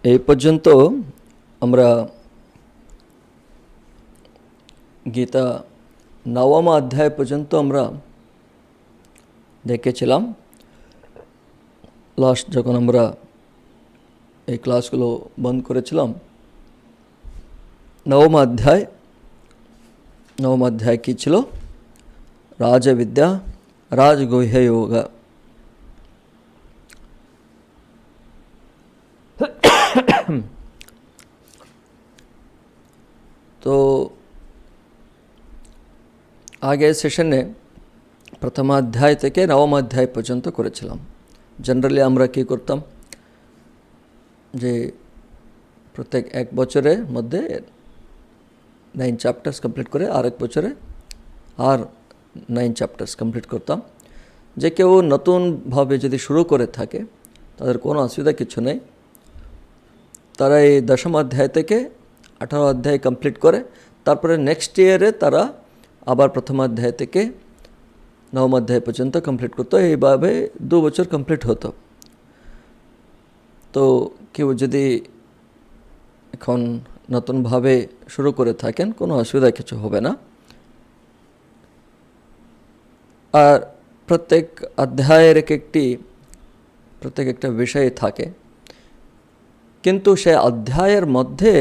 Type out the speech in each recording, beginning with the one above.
এই পর্যন্ত আমরা গীতা নবম অধ্যায় পর্যন্ত আমরা দেখেছিলাম। লাস্ট যখন আমরা এই ক্লাসগুলো বন্ধ করেছিলাম, নবম অধ্যায় কী ছিল? রাজবিদ্যা, রাজগুহ্য যোগ। তো আগের সেশনে প্রথম অধ্যায় থেকে নবম অধ্যায় পর্যন্ত করেছিলাম। জেনারেলি আমরা কী করতাম যে প্রত্যেক এক বছরের মধ্যে 9 চ্যাপ্টার্স কমপ্লিট করে আরেক বছরে আর 9 চ্যাপ্টার্স কমপ্লিট করতাম। যে কেউ নতুনভাবে যদি শুরু করে থাকে তাদের কোনো অসুবিধা কিছু নেই। তারা এই দশম অধ্যায় থেকে 18 অধ্যায় কমপ্লিট করে তারপরে নেক্সট ইয়ারে তারা আবার প্রথম অধ্যায় থেকে নবম অধ্যায় পর্যন্ত কমপ্লিট করতো। এইভাবে 2 বছর কমপ্লিট হতো। তো কেউ যদি এখন নতুনভাবে শুরু করে থাকেন কোনো অসুবিধা কিছু হবে না। আর প্রত্যেক অধ্যায়ের প্রত্যেক একটা বিষয় থাকে, কিন্তু সে অধ্যায়ের মধ্যে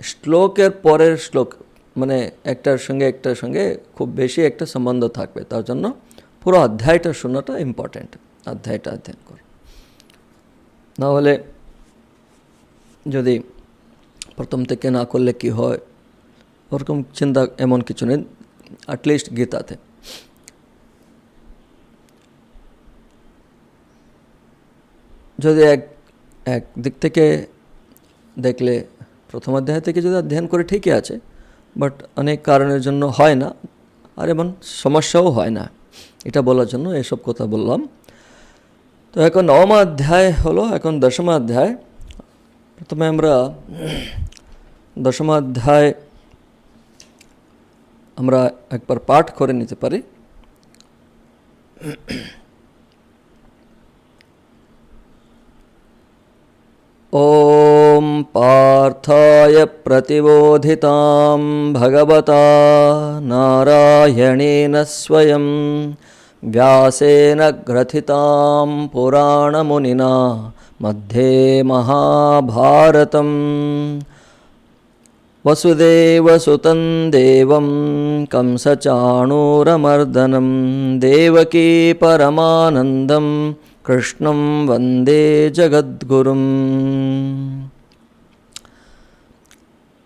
শ্লোকের পরের শ্লোক মানে একটার সঙ্গে খুব বেশি একটা সম্বন্ধ থাকবে। তার জন্য পুরো অধ্যায়টা শোনাটা ইম্পর্ট্যান্ট, অধ্যায়টা অধ্যয়ন করা। নাহলে যদি প্রথম থেকে না করলে কি হয় ওরকম চিন্তা এমন কিছু নেই। অ্যাটলিস্ট গীতাতে যদি এক দিক থেকে দেখলে প্রথম অধ্যায় থেকে যদি অধ্যয়ন করে ঠিকই আছে, বাট অনেক কারণের জন্য হয় না, আর এমন সমস্যাও হয় না। এটা বলার জন্য এসব কথা বললাম। তো এখন নবম অধ্যায় হলো, এখন দশম অধ্যায়। প্রথমে আমরা দশম অধ্যায় আমরা একবার পাঠ করে নিতে পারি। ওম পার্থায় প্রতিবোধিতাং ভগবতা নারায়ণেন স্বয়ং व्यासेन ग्रथितां पुराणमुनिना मध्ये महाभारतं वसुदेवसुतं देवं कंसचाणूरमर्दनं देवकी परमानन्दं कृष्णं वन्दे जगद्गुरुम्।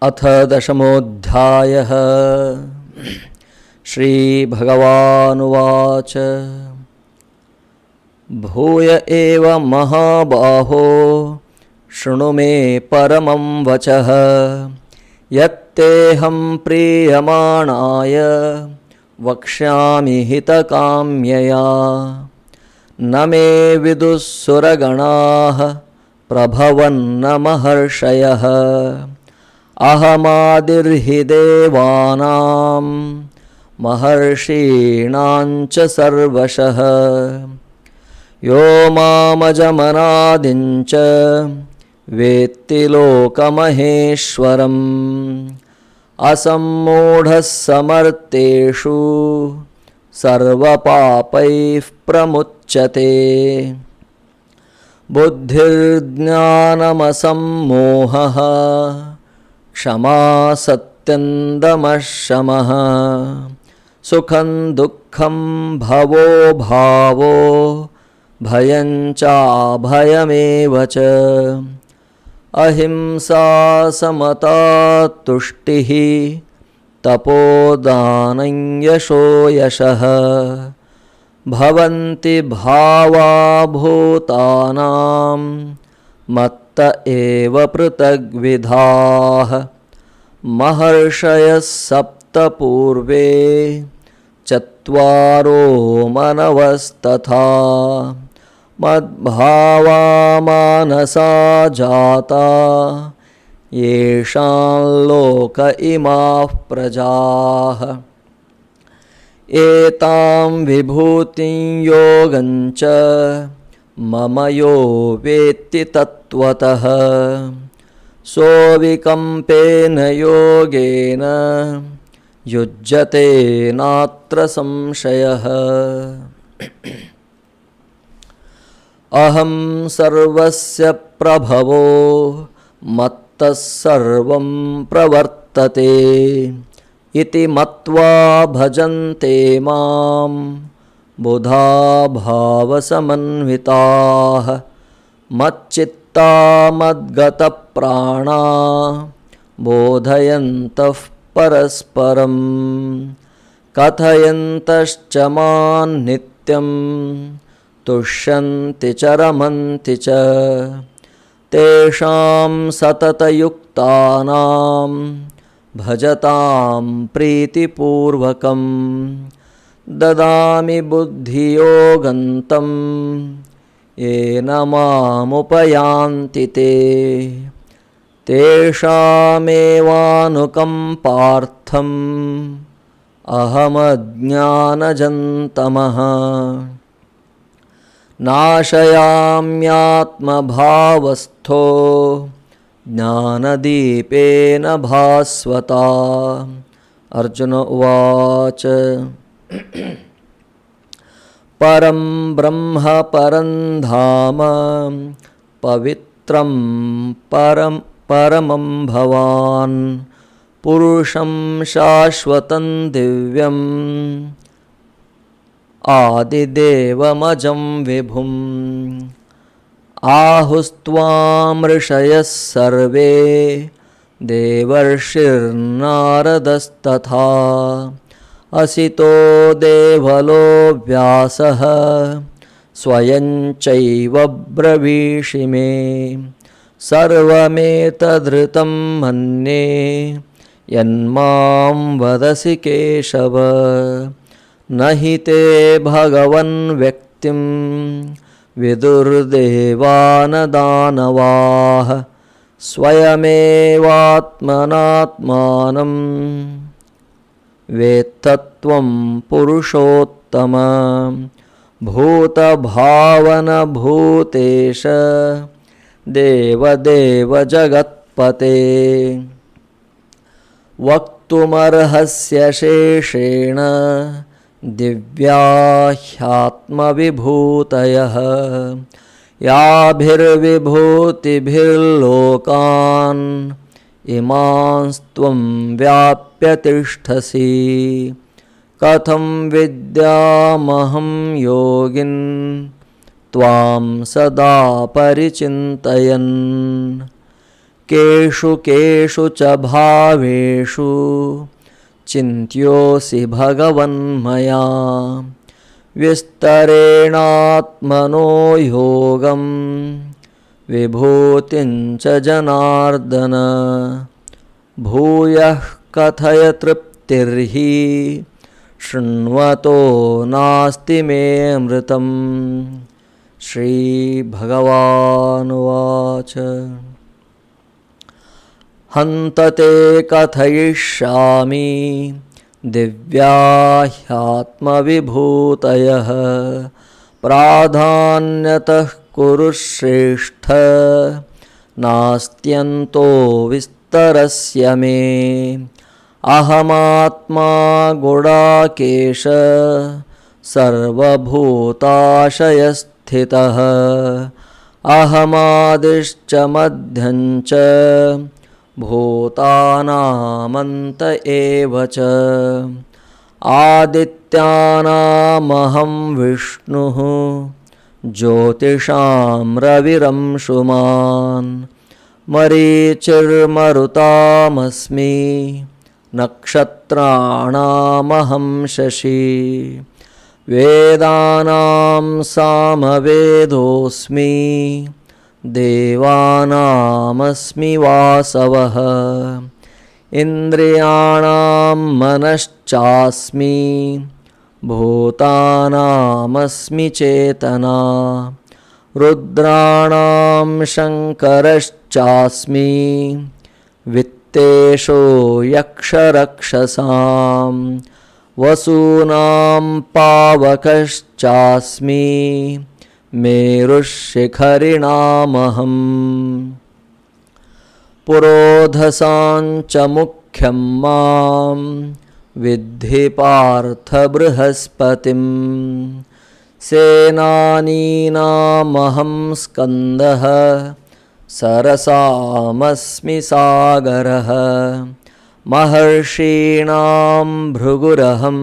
अथ दशमोऽध्यायः। श्रीभगवानुवाच भूय एव महाबाहो शृणु मे परमं वचः यत्तेऽहं प्रीयमाणाय वक्ष्यामि हितकाम्यया। न मे विदुः सुरगणाः प्रभवन्न महर्षयः अहमादिर्हि देवानां महर्षीणाञ्च सर्वशः। यो मामजमनादिञ्च वेत्ति लोकमहेश्वरम् असम्मूढः समर्थेषु सर्वपापैः प्रमुच्यते। बुद्धिर्ज्ञानमसम्मोहः क्षमा सत्यं दमः शमः सुखं दुःखं भवो भावो भयं चाभयमेव च। अहिंसा समता तुष्टिः तपोदानं यशो यशः। भवन्ति भावा भूतानां मत्त एव पृथग्विधाः। महर्षयः सप्त पूर्वे चत्वारो मनवस्तथा मद्भावा मानसा जाता येषां लोक इमाः प्रजाः। एतां विभूतिं योगञ्च मम यो वेत्ति तत्त्वतः सोऽविकम्पेन योगेन युज्यते नात्र संशयः। अहं सर्वस्य प्रभवो मत्तः सर्वं प्रवर्तते इति मत्वा भजन्ते मां बुधा भावसमन्विताः मच्चित्ता मद्गतप्राणा बोधयन्तः परस्परं कथयन्तश्च मां नित्यं तुष्यन्ति च रमन्ति च तेषां सततयुक्तानां भजतां प्रीतिपूर्वकं ददामि बुद्धियोगन्तं येन मामुपयान्ति ते तेषामेवानुकम्पार्थम् अहमज्ञानजन्तमः नाशयाम्यात्मभावस्थो ज्ञानदीपेन भास्वता। अर्जुन उवाच परं ब्रह्म परं धाम पवित्रं परमं भवान् पुरुषं शाश्वतं दिव्यम् आदिदेवमजं विभुम् आहुस्त्वां ऋषयः सर्वे देवर्षिर्नारदस्तथा असितो देवलो व्यासः स्वयं चैव ब्रवीषि मे सर्वमेतदृतं मन्ये यन्मां वदसि केशव न हि ते भगवन् व्यक्तिं विदुर्देवानदानवाः स्वयमेवात्मनात्मानं वेत्तत्वं पुरुषोत्तम भूतभावनभूतेश देवदेव जगत्पते वक्तुमर्हस्य शेषेण दिव्या ह्यात्मविभूतयः याभिर्विभूतिभिर्लोकान् इमांस्त्वं व्याप्य तिष्ठसि कथं विद्यामहं योगिन् त्वां सदा परिचिन्तयन् केषु केषु च भावेषु चिन्त्योऽसि भगवन्मया विस्तरेणात्मनो योगं विभूतिं च जनार्दन भूयः कथय तृप्तिर्हि शृण्वतो नास्ति मे अमृतम्। श्रीभगवानुवाच हन्त ते कथयिष्यामि दिव्या ह्यात्मविभूतयः प्राधान्यतः कुरु श्रेष्ठ नास्त्यन्तो विस्तरस्य मे अहमात्मा गुडाकेश सर्वभूताशयस्थितः अहमादिश्च मध्यं च भूतानामन्त एव च आदित्यानामहं विष्णुः ज्योतिषां रविरंशुमान् मरीचिर्मरुतामस्मि नक्षत्राणामहं शशि वेदानां सामवेदोऽस्मि देवानामस्मि वासवः इन्द्रियाणां मनश्चास्मि भूतानामस्मि चेतना रुद्राणां शङ्करश्चास्मि वित्तेषो यक्षरक्षसां वसूनां पावकश्चास्मि मेरुशिखरिणामहम् पुरोधसाञ्च मुख्यं मां विद्धि पार्थ बृहस्पतिं सेनानीनामहं स्कन्दः सरसामस्मि सागरः महर्षीणां भृगुरहं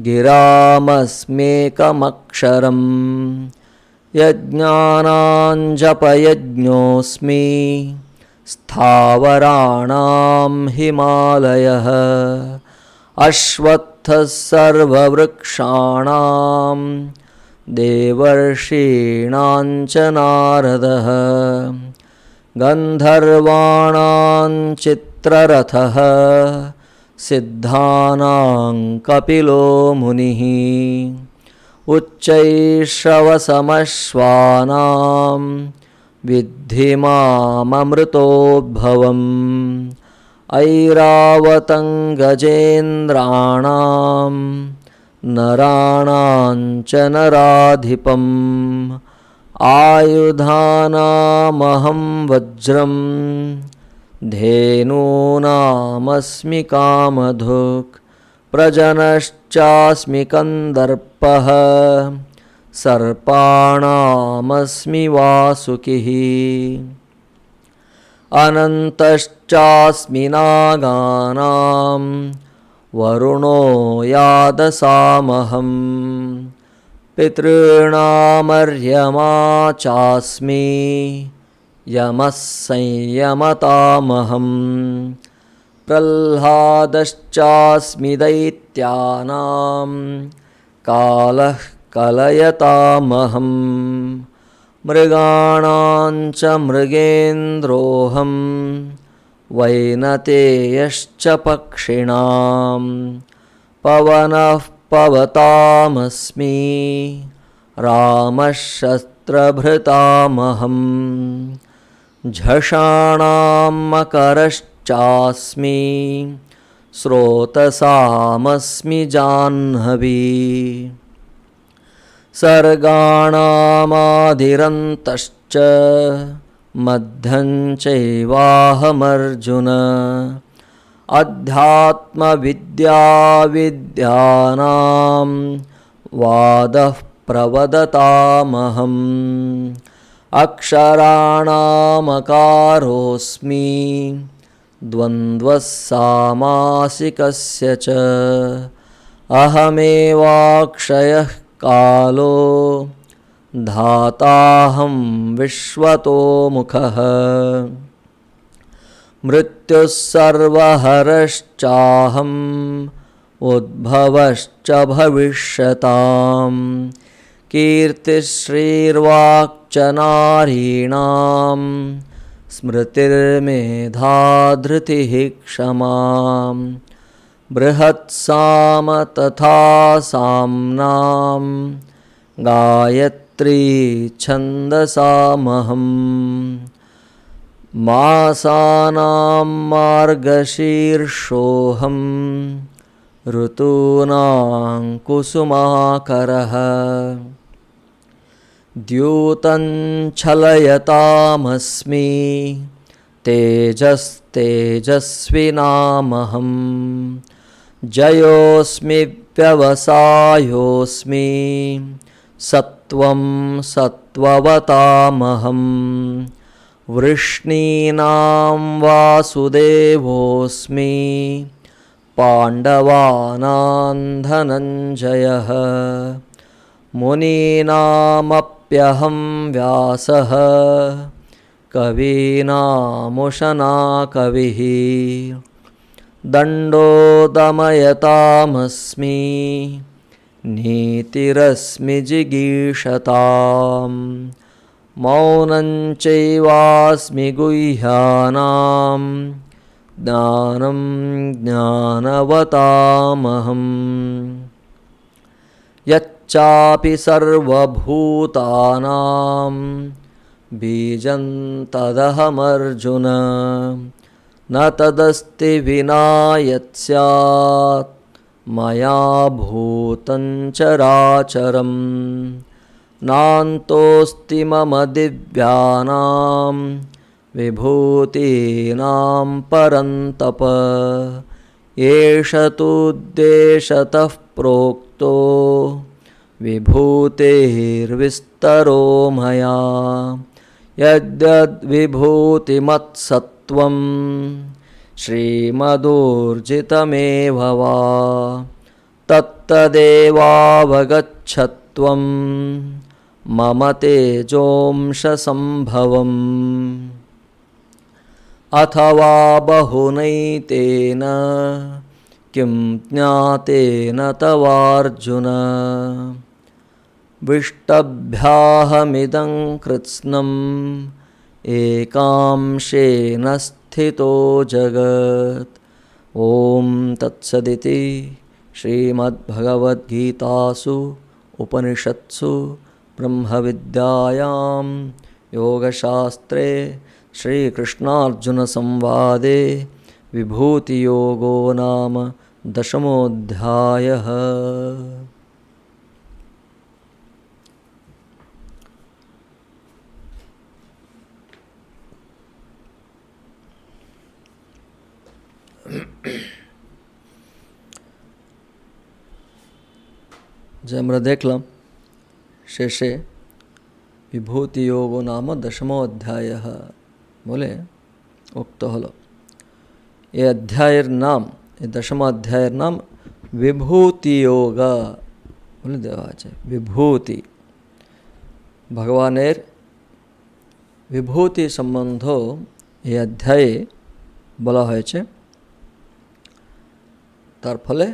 गिरामस्मेकमक्षरम् यज्ञानाञ्जपयज्ञोऽस्मि स्थावराणां हिमालयः अश्वत्थः सर्ववृक्षाणां देवर्षीणां च नारदः गन्धर्वाणां चित्ररथः सिद्धानां कपिलो मुनिः उच्चैश्रवसमश्वानां विद्धि माममृतोद्भवम् ऐरावतं गजेन्द्राणां नराणां च नराधिपम् आयुधानामहं वज्रं धेनूनामस्मि कामधुक् प्रजनश्चास्मि कन्दर्पः सर्पाणामस्मि वासुकिः अनन्तश्चास्मि नागानां वरुणो यादसामहं पितॄणामर्यमा चास्मि यमः संयमतामहं प्रह्लादश्चास्मि दैत्यानां कालः कलयतामहं मृगाणां च मृगेन्द्रोऽहं वैनतेयश्च पक्षिणां पवनः पवतामस्मि रामः शस्त्रभृतामहं झषाणां मकरश्चास्मि स्रोतसामस्मि जाह्नवी सर्गाणामादिरन्तश्च मध्यं चैवाहमर्जुन अध्यात्मविद्याविद्यानां वादः प्रवदतामहम् अक्षराणामकारोऽस्मि द्वन्द्वः सामासिकस्य च अहमेवाक्षयः कालो धाताहं विश्वतोमुखः मृत्युः सर्वहरश्चाहम् उद्भवश्च भविष्यताम् कीर्तिश्रीर्वाक्च नारीणां स्मृतिर्मेधा धृतिः क्षमा बृहत्साम तथा साम्नां गायत्री छन्दसामहं मासानां मार्गशीर्षोऽहं ऋतूनां कुसुमाकरः द्यूतं छलयतामस्मि तेजस्तेजस्विनामहं जयोऽस्मि व्यवसायोऽस्मि सत्वं सत्त्ववतामहं वृष्णीनां वासुदेवोऽस्मि पाण्डवानां धनञ्जयः मुनीनामप्यहं व्यासः कवीनामुशना कविः दण्डो दमयतामस्मि नीतिरस्मि जिगीषताम् मौनं चैवास्मि गुह्यानां ज्ञानं ज्ञानवतामहम् यच्चापि सर्वभूतानां बीजं तदहमर्जुन न तदस्ति विना यत् स्यात् मया भूतं चराचरं नान्तोऽस्ति मम दिव्यानां विभूतीनां परन्तप एष तूद्देशतः प्रोक्तो विभूतेर्विस्तरो मया यद्यद्विभूतिमत्सत्त्वं श्रीमदूर्जितमेव वा तत्तदेवावगच्छत्वं मम तेजोंशसम्भवम् अथवा बहुनैतेन किं ज्ञातेन तवार्जुन विष्टभ्याहमिदं कृत्स्नम् एकांशेन स्थितो जगत्। ॐ तत्सदिति श्रीमद्भगवद्गीतासु उपनिषत्सु ब्रह्मविद्यायां योगशास्त्रे श्रीकृष्णार्जुनसंवादे विभूतियोगो नाम 10मोऽध्यायः। যে আমরা দেখলাম শেষে বিভূতিযোগো নাম 10মোऽধ্যায়ः বলে উক্ত হলো। এই অধ্যায়ের নাম, এই 10ম অধ্যায়ের নাম বিভূতিযোগ বলে দেওয়া আছে। বিভূতি, ভগবানের বিভূতি সম্বন্ধ এই অধ্যায়ে বলা হয়েছে। তার ফলে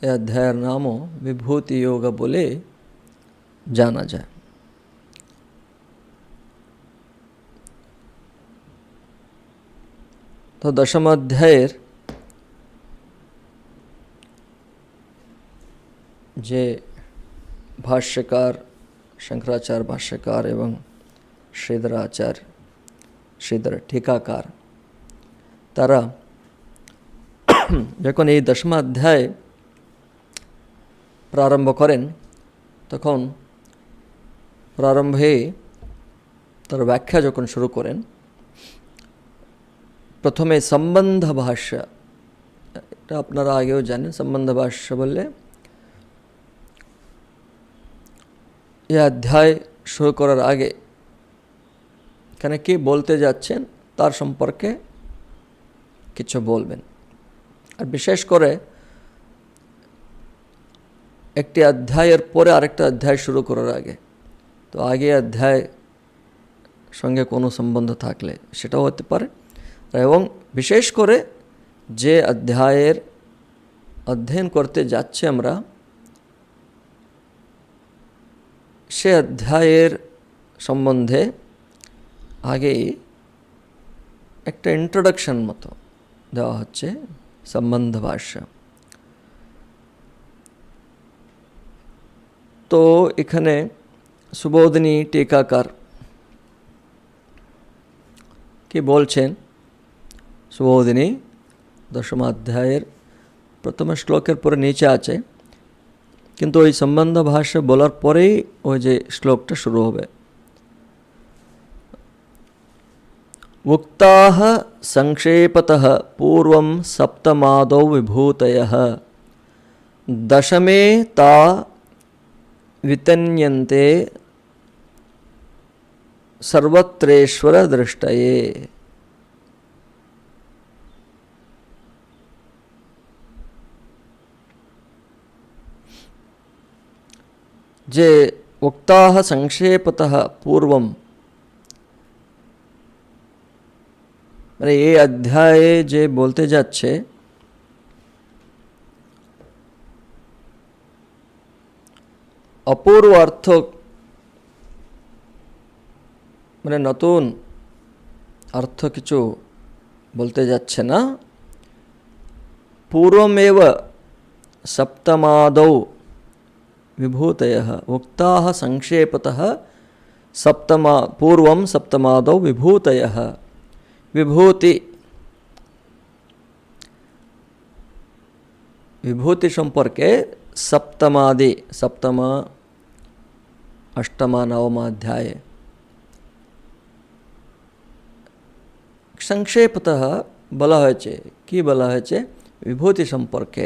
এই অধ্যায়ের নামও বিভূতিযোগ বলে জানা যায়। তো 10ম অধ্যায়ের যে ভাষ্যকার, শঙ্করাচার্য ভাষ্যকার এবং শ্রীধর টিকাকার, তারা যখন এই 10ম অধ্যায় প্রারম্ভ করেন তখন প্রারম্ভে তার ব্যাখ্যা যখন শুরু করেন, প্রথমে সম্বন্ধ ভাষ্য, এটা আপনারা আগেও জানেন। সম্বন্ধ ভাষ্য বললে এই অধ্যায় শুরু করার আগে এখানে কি বলতে যাচ্ছেন তার সম্পর্কে কিছু বলবেন। আর বিশেষ করে একটি অধ্যায়ের পরে আরেকটা অধ্যায় শুরু করার আগে, তো আগে অধ্যায় সঙ্গে কোনো সম্বন্ধ থাকলে সেটাও হতে পারে, এবং বিশেষ করে যে অধ্যায়ের অধ্যয়ন করতে যাচ্ছি আমরা, সে অধ্যায়ের সম্বন্ধে আগেই একটা ইন্ট্রোডাকশন মতো দেওয়া হচ্ছে, সম্বন্ধ ভাষ্য। তো এখানে সুবোধিনী টিকাকার কি বলছেন, সুবোধিনী 10ম অধ্যায়ের প্রথম শ্লোকের পরে নিচে আছে, কিন্তু ওই সম্বন্ধ ভাষ্য বলার পরেই ওই যে শ্লোকটা শুরু হবে। উক্তাঃ সংক্ষেপতঃ পূর্বং সপ্তমাদৌ বিভূতয়ঃ দশমে তা वितन्यन्ते सर्वत्रेश्वर दृष्टये। जे उक्ताः संक्षेपतः पूर्वं, মানে এই অধ্যায়ে যে বলতে যাচ্ছে অপূর্ব অর্থ, মানে নতুন অর্থ কিছু বলতে যাচ্ছে না। পূর্বমেব সপ্তমাদৌ विभूतयः उक्ताः संक्षेपतः पूर्वं सप्तमादौ विभूतयः। विभूति विभूति सम्पर्के सप्तम अष्टम नवम अध्याय संक्षेपतः বলা হয়েছে। কি বলা হয়েছে? বিভূতি সম্পর্কে।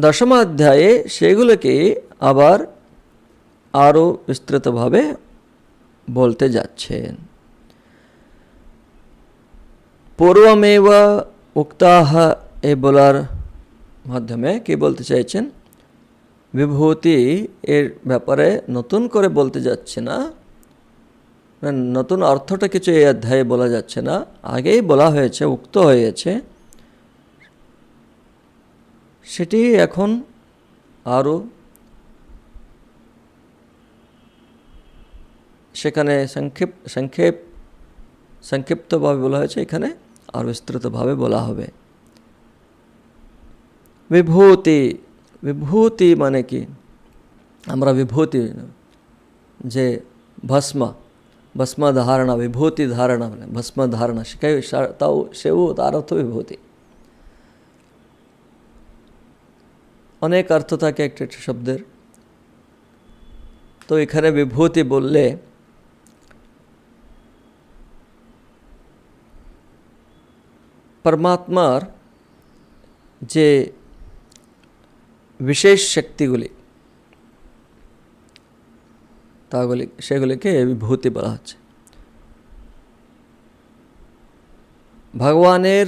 দশম অধ্যায়ে সেগুলোকে আবার আরও বিস্তৃতভাবে বলতে যাচ্ছেন। পূর্বমেব উক্তাহ এ বলার মাধ্যমে কি বলতে চাইছেন? বিভূতি এর ব্যাপারে নতুন করে বলতে যাচ্ছে না, নতুন অর্থটা কিছু এই অধ্যায়ে বলা যাচ্ছে না, আগেই বলা হয়েছে, উক্ত হয়েছে, সেটি এখন আরও সেখানে সংক্ষিপ্তভাবে বলা হয়েছে, এখানে আর বিস্তৃতভাবে বলা হবে। বিভূতি, বিভূতি মানে কি? আমরা বিভূতি যে ভস্ম ধারণা, বিভূতি ধারণা বলে, ভস্ম ধারণা শিখাই, তাও সেও তার অর্থ বিভূতি। অনেক অর্থ থাকে একটা একটা শব্দের, তো এখানে বিভূতি বললে পরমাত্মার যে বিশেষ শক্তিগুলি সেগুলিকে বিভূতি বলা হচ্ছে। ভগবানের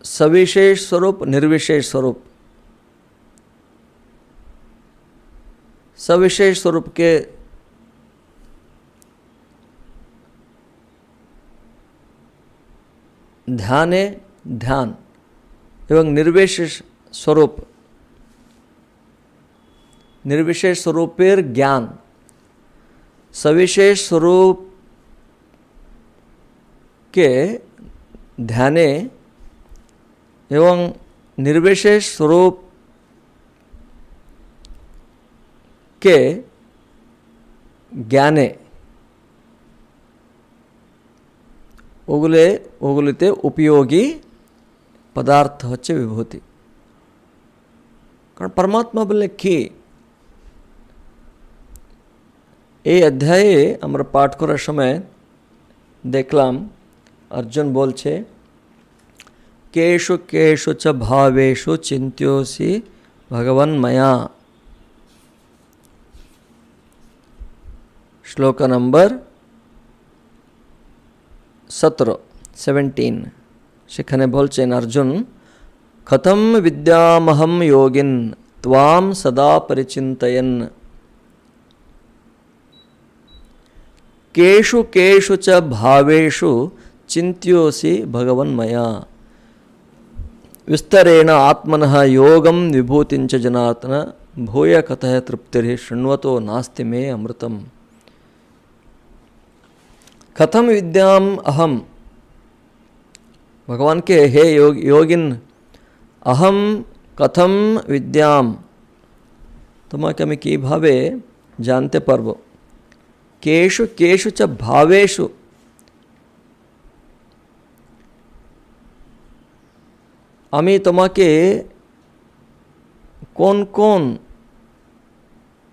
সবিশেষ স্বরূপ, নির্বিশেষ স্বরূপ, সবিশেষ স্বরূপকে ধ্যানে ধ্যান এবং নির্বিশেষ স্বরূপের জ্ঞান, সবিশেষ স্বরূপকে ধ্যানে এবং নির্বিশেষ স্বরূপকে জ্ঞানে, ওগুলিতে উপযোগী পদার্থ হচ্ছে বিভূতি। কারণ পরমাত্মা বললে কি? এই অধ্যায়ে আমরা পাঠ করার সময় দেখলাম অর্জুন বলছে, কেষু কেষু চ ভাবেষু চিন্ত্যোসি ভগবন ময়া। শ্লোক নম্বর 17 সেখানে বলছেন অর্জুন, কথম বিদ্যামহম যোগিন ত্বাম সদা পরিচিন্তয়ন কেষু কেষু চ ভাবেষু চিন্ত্যোসি ভগবন ময়া विस्तरेण आत्मनः योगं विभूतिञ्च जनार्दन भूय कथय तृप्तिर्हि शृण्वतो नास्ति मे अमृतम्। कथम विद्याम अहम, भगवान के हे योगिन, अहम कथम विद्याम, তোমাকে আমি কিভাবে জানতে পারবো? কেষু কেষু চ ভাবেষু, আমি তোমাকে কোন কোন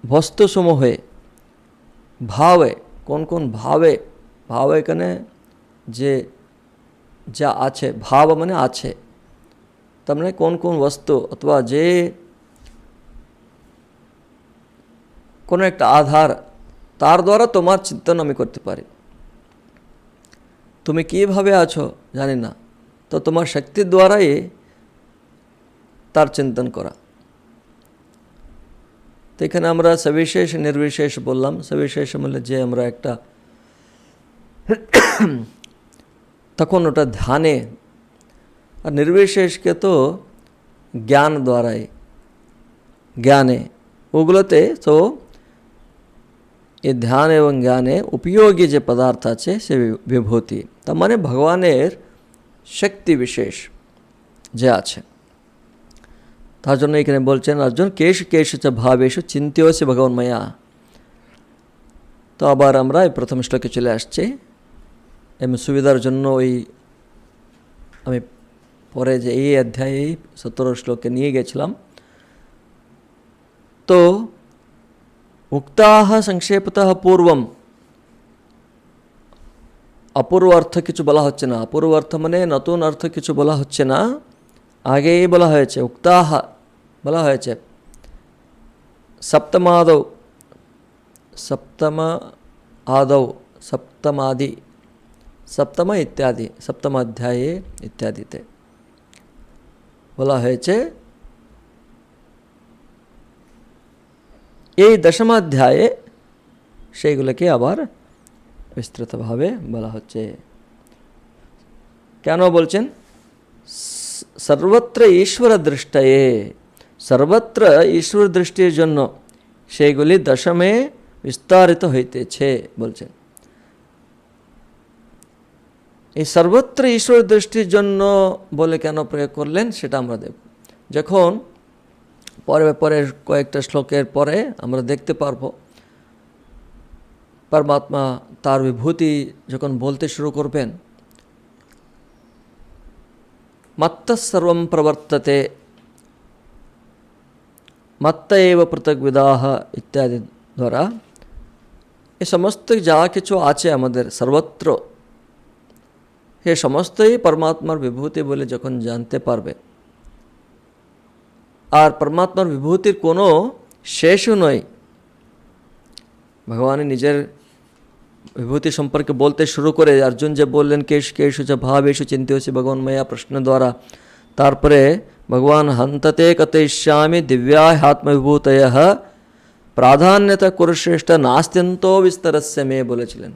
বস্তুসমূহে, ভাবে, কোন কোন ভাবে, ভাব এখানে যে যা আছে, ভাব মানে আছে, তার মানে কোন কোন বস্তু অথবা যে কোনো একটা আধার, তার দ্বারা তোমার চিন্তন আমি করতে পারি। তুমি কীভাবে আছো জানি না, তো তোমার শক্তির দ্বারাই তার চিন্তন করা। তো এখানে আমরা সবিশেষ নির্বিশেষ বললাম। সবিশেষ বললে যে আমরা একটা তখন ওটা ধ্যানে, আর নির্বিশেষকে তো জ্ঞান দ্বারাই, জ্ঞানে, ওগুলোতে তো এই ধ্যান এবং জ্ঞানে উপযোগী যে পদার্থ আছে সে বিভূতি, তার মানে ভগবানের শক্তি বিশেষ যে আছে। তার জন্য এখানে বলছেন অর্জুন, কেষু কেষু চ ভাবেষু চিন্ত্যোসি ভগবান ময়া। তো আবার আমরা এই প্রথম শ্লোকে চলে আসছি। এমনি সুবিধার জন্য আমি পরে যে এই অধ্যায়ে 17 শ্লোকে নিয়ে গেছিলাম, তো উক্তাহ সংক্ষেপতঃ পূর্বম, অপূর্ব অর্থ কিছু বলা হচ্ছে না। অপূর্ব অর্থ মানে নতুন অর্থ কিছু বলা হচ্ছে না, আগেই বলা হয়েছে। উক্তাহ বলা হয়েছে সপ্তমাদৌ, সপ্তম আদৌ, সপ্তমাদি, সপ্তম ইত্যাদি, সপ্তম অধ্যায়ে ইত্যাদিতে বলা হয়েছে। এই দশমাধ্যায়ে সেইগুলোকে আবার বিস্তৃতভাবে বলা হচ্ছে। কেন বলছেন? সর্বত্র ঈশ্বর দৃষ্টয়ে, সর্বত্র ঈশ্বর দৃষ্টির জন্য সেইগুলি দশমে বিস্তারিত হইতেছে বলছেন। এই সর্বত্র ঈশ্বর দৃষ্টির জন্য বলে কেন প্রয়োগ করলেন সেটা আমরা দেখব যখন পরের কয়েকটা শ্লোকের পরে আমরা দেখতে পারব। পরমাত্মা তার বিভূতি যখন বলতে শুরু করবেন, মত্তঃ সর্বং প্রবর্ততে, মত্ত এব পৃথগ্বিদাঃ ইত্যাদি দ্বারা এই সমস্ত যা কিছু আছে আমাদের সর্বত্র, এ সমস্তই পরমাত্মার বিভূতি বলে যখন জানতে পারবে, আর পরমাত্মার বিভূতির কোনো শেষও নয়। ভগবান নিজের বিভূতি সম্পর্কে বলতে শুরু করে অর্জুন যে বললেন কেষু চ ভাবেষু চিন্তেষু ভগবান ময়া প্রশ্ন দ্বারা, তারপরে ভগবান হন্ততে কতয়িষ্যামি দিব্যাহাত্মবিভূতয় প্রাধান্যতা কুরুশ্রেষ্ঠ নাস্ত্যন্তো বিস্তরস্য মে বলেছিলেন।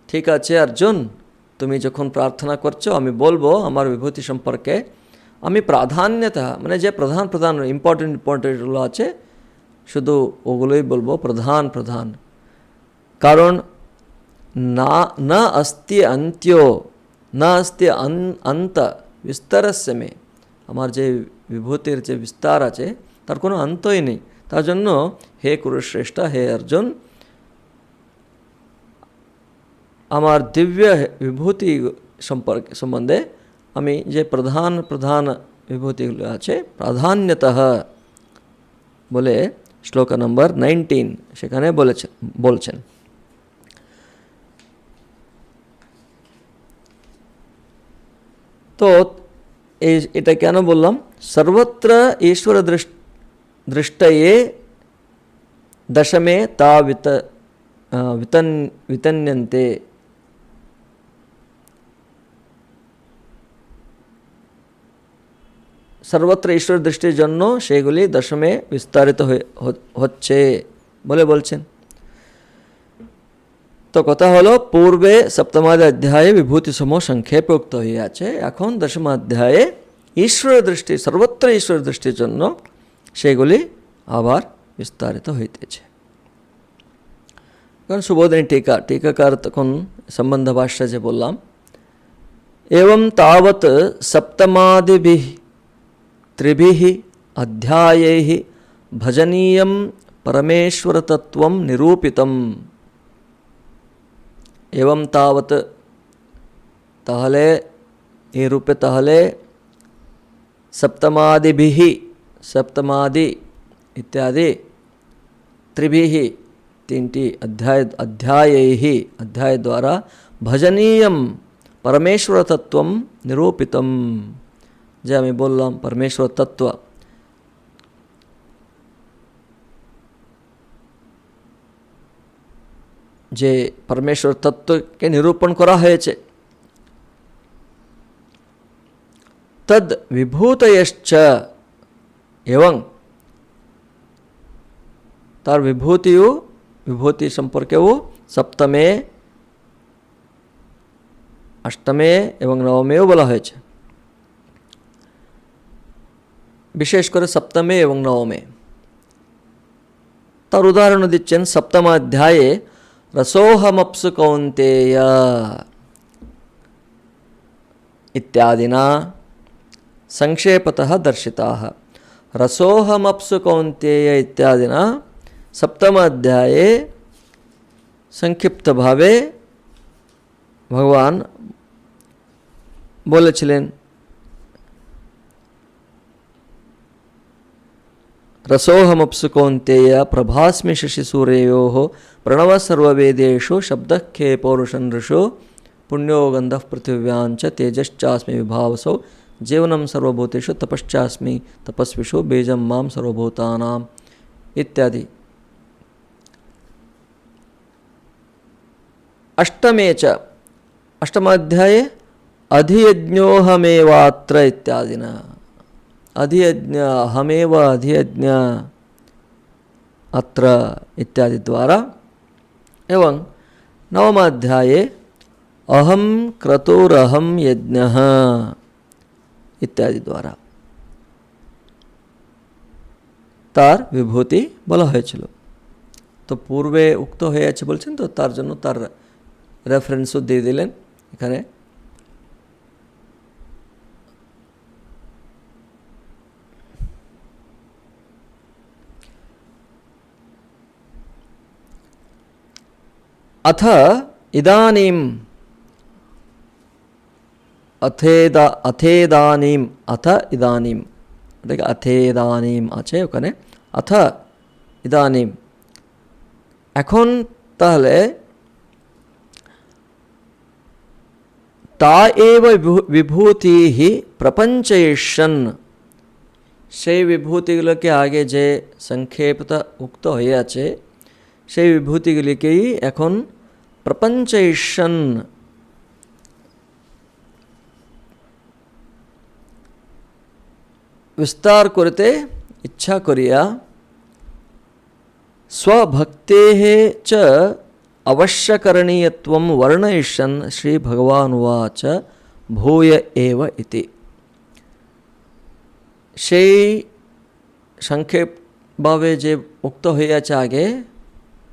ঠিক আছে অর্জুন, তুমি যখন প্রার্থনা করছো আমি বলবো আমার বিভূতি সম্পর্কে, আমি প্রাধান্যতা মানে যে প্রধান ইম্পর্টেন্টগুলো আছে শুধু ওগুলোই বলবো, প্রধান। কারণ না অস্তি অন্ত্यो, না অস্তি অন্ত বিস্তারস্য মে, আমার যে বিভূতির যে বিস্তার আছে তার কোনো অন্তই নেই। তার জন্য হে কুরুশ্রেষ্ঠ, হে অর্জুন, আমার দিব্য বিভূতি সম্বন্ধে আমি যে প্রধান বিভূতিগুলো আছে প্রাধান্যতঃ বলে শ্লোক নম্বর 19 সেখানে বলছেন। তো এটা কেন বললাম? সর্বত্র ঈশ্বর দৃষ্টয়ে দশমে তা বিতন্যন্তে, সর্বত্র ঈশ্বর দৃষ্টির জন্য সেগুলি দশমে বিস্তারিত হচ্ছে বলে বলছেন। তো কথা হলো পূর্বে সপ্তমাদি অধ্যায়ে বিভূতি সমূহ সংক্ষেপে উক্ত হইয়াছে, এখন দশম অধ্যায়ে ঈশ্বর দৃষ্টি, সর্বত্র ঈশ্বর দৃষ্টির জন্য সেগুলি আবার বিস্তারিত হইতেছে। কারণ সুবোধিনী टीकाकार তখন সম্বন্ধ ভাষ্য যে বললাম, एवं तावत् सप्तमादिभिः त्रिभिः अध्यायैः भजनीयं परमेश्वरतत्त्वं निरूपितम्। एवं तावत् ताहले ये रूपे ताहले सप्तमादिभिः, सप्तमादि इत्यादि त्रिभिः तीनटी अध्यायैः अध्याय द्वारा भजनीयं परमेश्वर तत्व निरूपितम। जे हमें बोललाम परमेश्वर तत्व, जे परमेश्वर तत्व के निरूपण करा हयेछे, तद विभूतयश्च एवं तार विभूति संपर्के वो सप्तमे अष्टमे एवं नवमे बला हयेछे, विशेष करे सप्तमे एवं नवमे। तार उदाहरण दिच्छेन सप्तम अध्याये रसोहमप्सु कौन्तेय इत्यादिना संक्षेपतः दर्शिताः। रसोहमप्सु कौन्तेय इत्यादिना सप्तम अध्याये संक्षिप्त भावे भगवान বলেছিলেন रसोहमप्सु कौन्तेय प्रभास्मि शशिसूर्ययोः प्रणवः सर्ववेदेषु शब्दः खे पौरुषं ऋषो पुण्यो गन्धः पृथिव्याञ्च तेजश्चास्मि विभावसौ जीवनं सर्वभूतेषु तपश्चास्मि तपस्विषु बीजं मां सर्वभूतानाम् इत्यादि। अष्टमे च अष्टमाध्याये अधियज्ञोऽहमेवात्र इत्यादिना अधियज्ञ अहमेव अधियज्ञ अत्र इत्यादि द्वारा एवं नवमाध्याये अहम क्रतुरहम यज्ञः इत्यादि द्वारा তার বিভূতি বলা হয়েছিল। তো পূর্বে উক্ত হয়ে আছে বলছেন, তো তার জন্য তার রেফারেন্সও দিয়ে দিলেন এখানে। अथ इदानीम् अथेदानीम् अथ इदानीम् अथेदानीम् আছে ওখানে अथ इदानीम् এখন তাহলে তা এব বিভূতিः প্রপঞ্চয়িষ্যन् সেই বিভূতিগুলোকে আগে যে সংক্ষেপত উক্ত হয়ে আছে সেই বিভূতিগুলিকেই এখন প্রপঞ্চয়িষ্যन् विस्तार करते इच्छा करिया स्वभक्तेः च अवश्यकरणीयत्वं वर्णयिष्यन् श्री भगवानुवाच भूय एव इति। সেই সংক্ষেপভাবে যে উক্ত হয়ে আছে আগে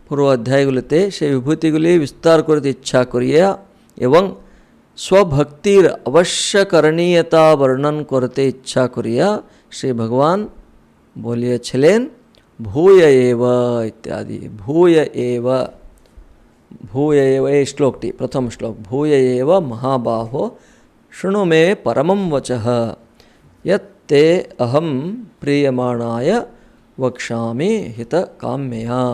পূর্ব অধ্যায়গুলিতে সেই বিভূতিগুলি বিস্তার করতে ইচ্ছা করিয়া এবং स्वभक्तिर अवश्य करणीयता वर्णन करते इच्छा करिया श्री भगवान बोलिए छिलेन भूय एव इत्यादि। भूय एव ये श्लोकटी प्रथम श्लोक भूय एव महाबाहो शृणु मे परमं वचः यत्ते अहं प्रीयमाणाय वक्ष्यामि हितकाम्यया।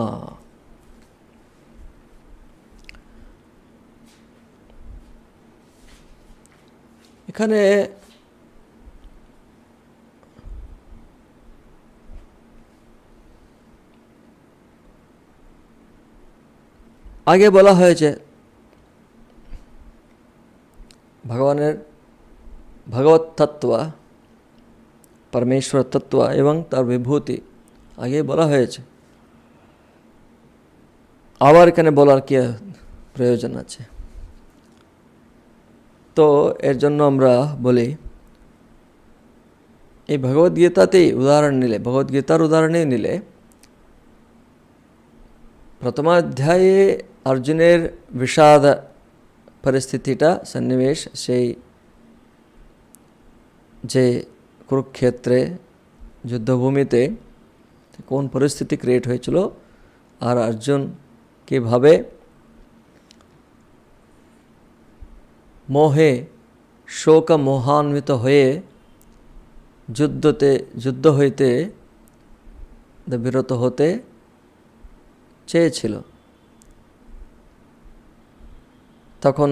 এখানে আগে বলা হয়েছে ভগবানের ভগবত তত্ত্ব পরমেশ্বর তত্ত্ব এবং তার বিভূতি আগে বলা হয়েছে, আবার এখানে বলার কি প্রয়োজন আছে? তো এর জন্য আমরা বলি এই ভগবদ্গীতাতেই উদাহরণ নিলে, ভগবদ্গীতার উদাহরণেই নিলে প্রথমাধ্যায়ে অর্জুনের বিষাদ পরিস্থিতিটা সন্নিবেশ, সেই যে কুরুক্ষেত্রে যুদ্ধভূমিতে কোন পরিস্থিতি ক্রিয়েট হয়েছিল আর অর্জুন কীভাবে মোহে শোক মোহান্বিত হয়ে যুদ্ধ হইতে বিরত হতে চেয়েছিল, তখন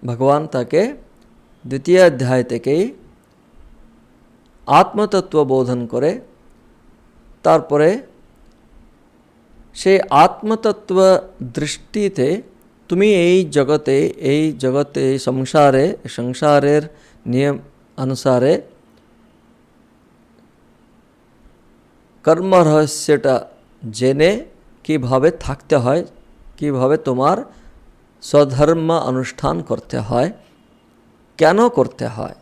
ভগবান তাকে দ্বিতীয় অধ্যায় থেকেই আত্মতত্ত্ব বোধন করে তারপরে সেই আত্মতত্ত্ব দৃষ্টিতে তুমি এই জগতে সংসারের নিয়ম অনুসারে কর্ম রহস্যটা জেনে কিভাবে থাকতে হয়, কিভাবে তোমার স্বধর্ম অনুষ্ঠান করতে হয়, কেন করতে হয়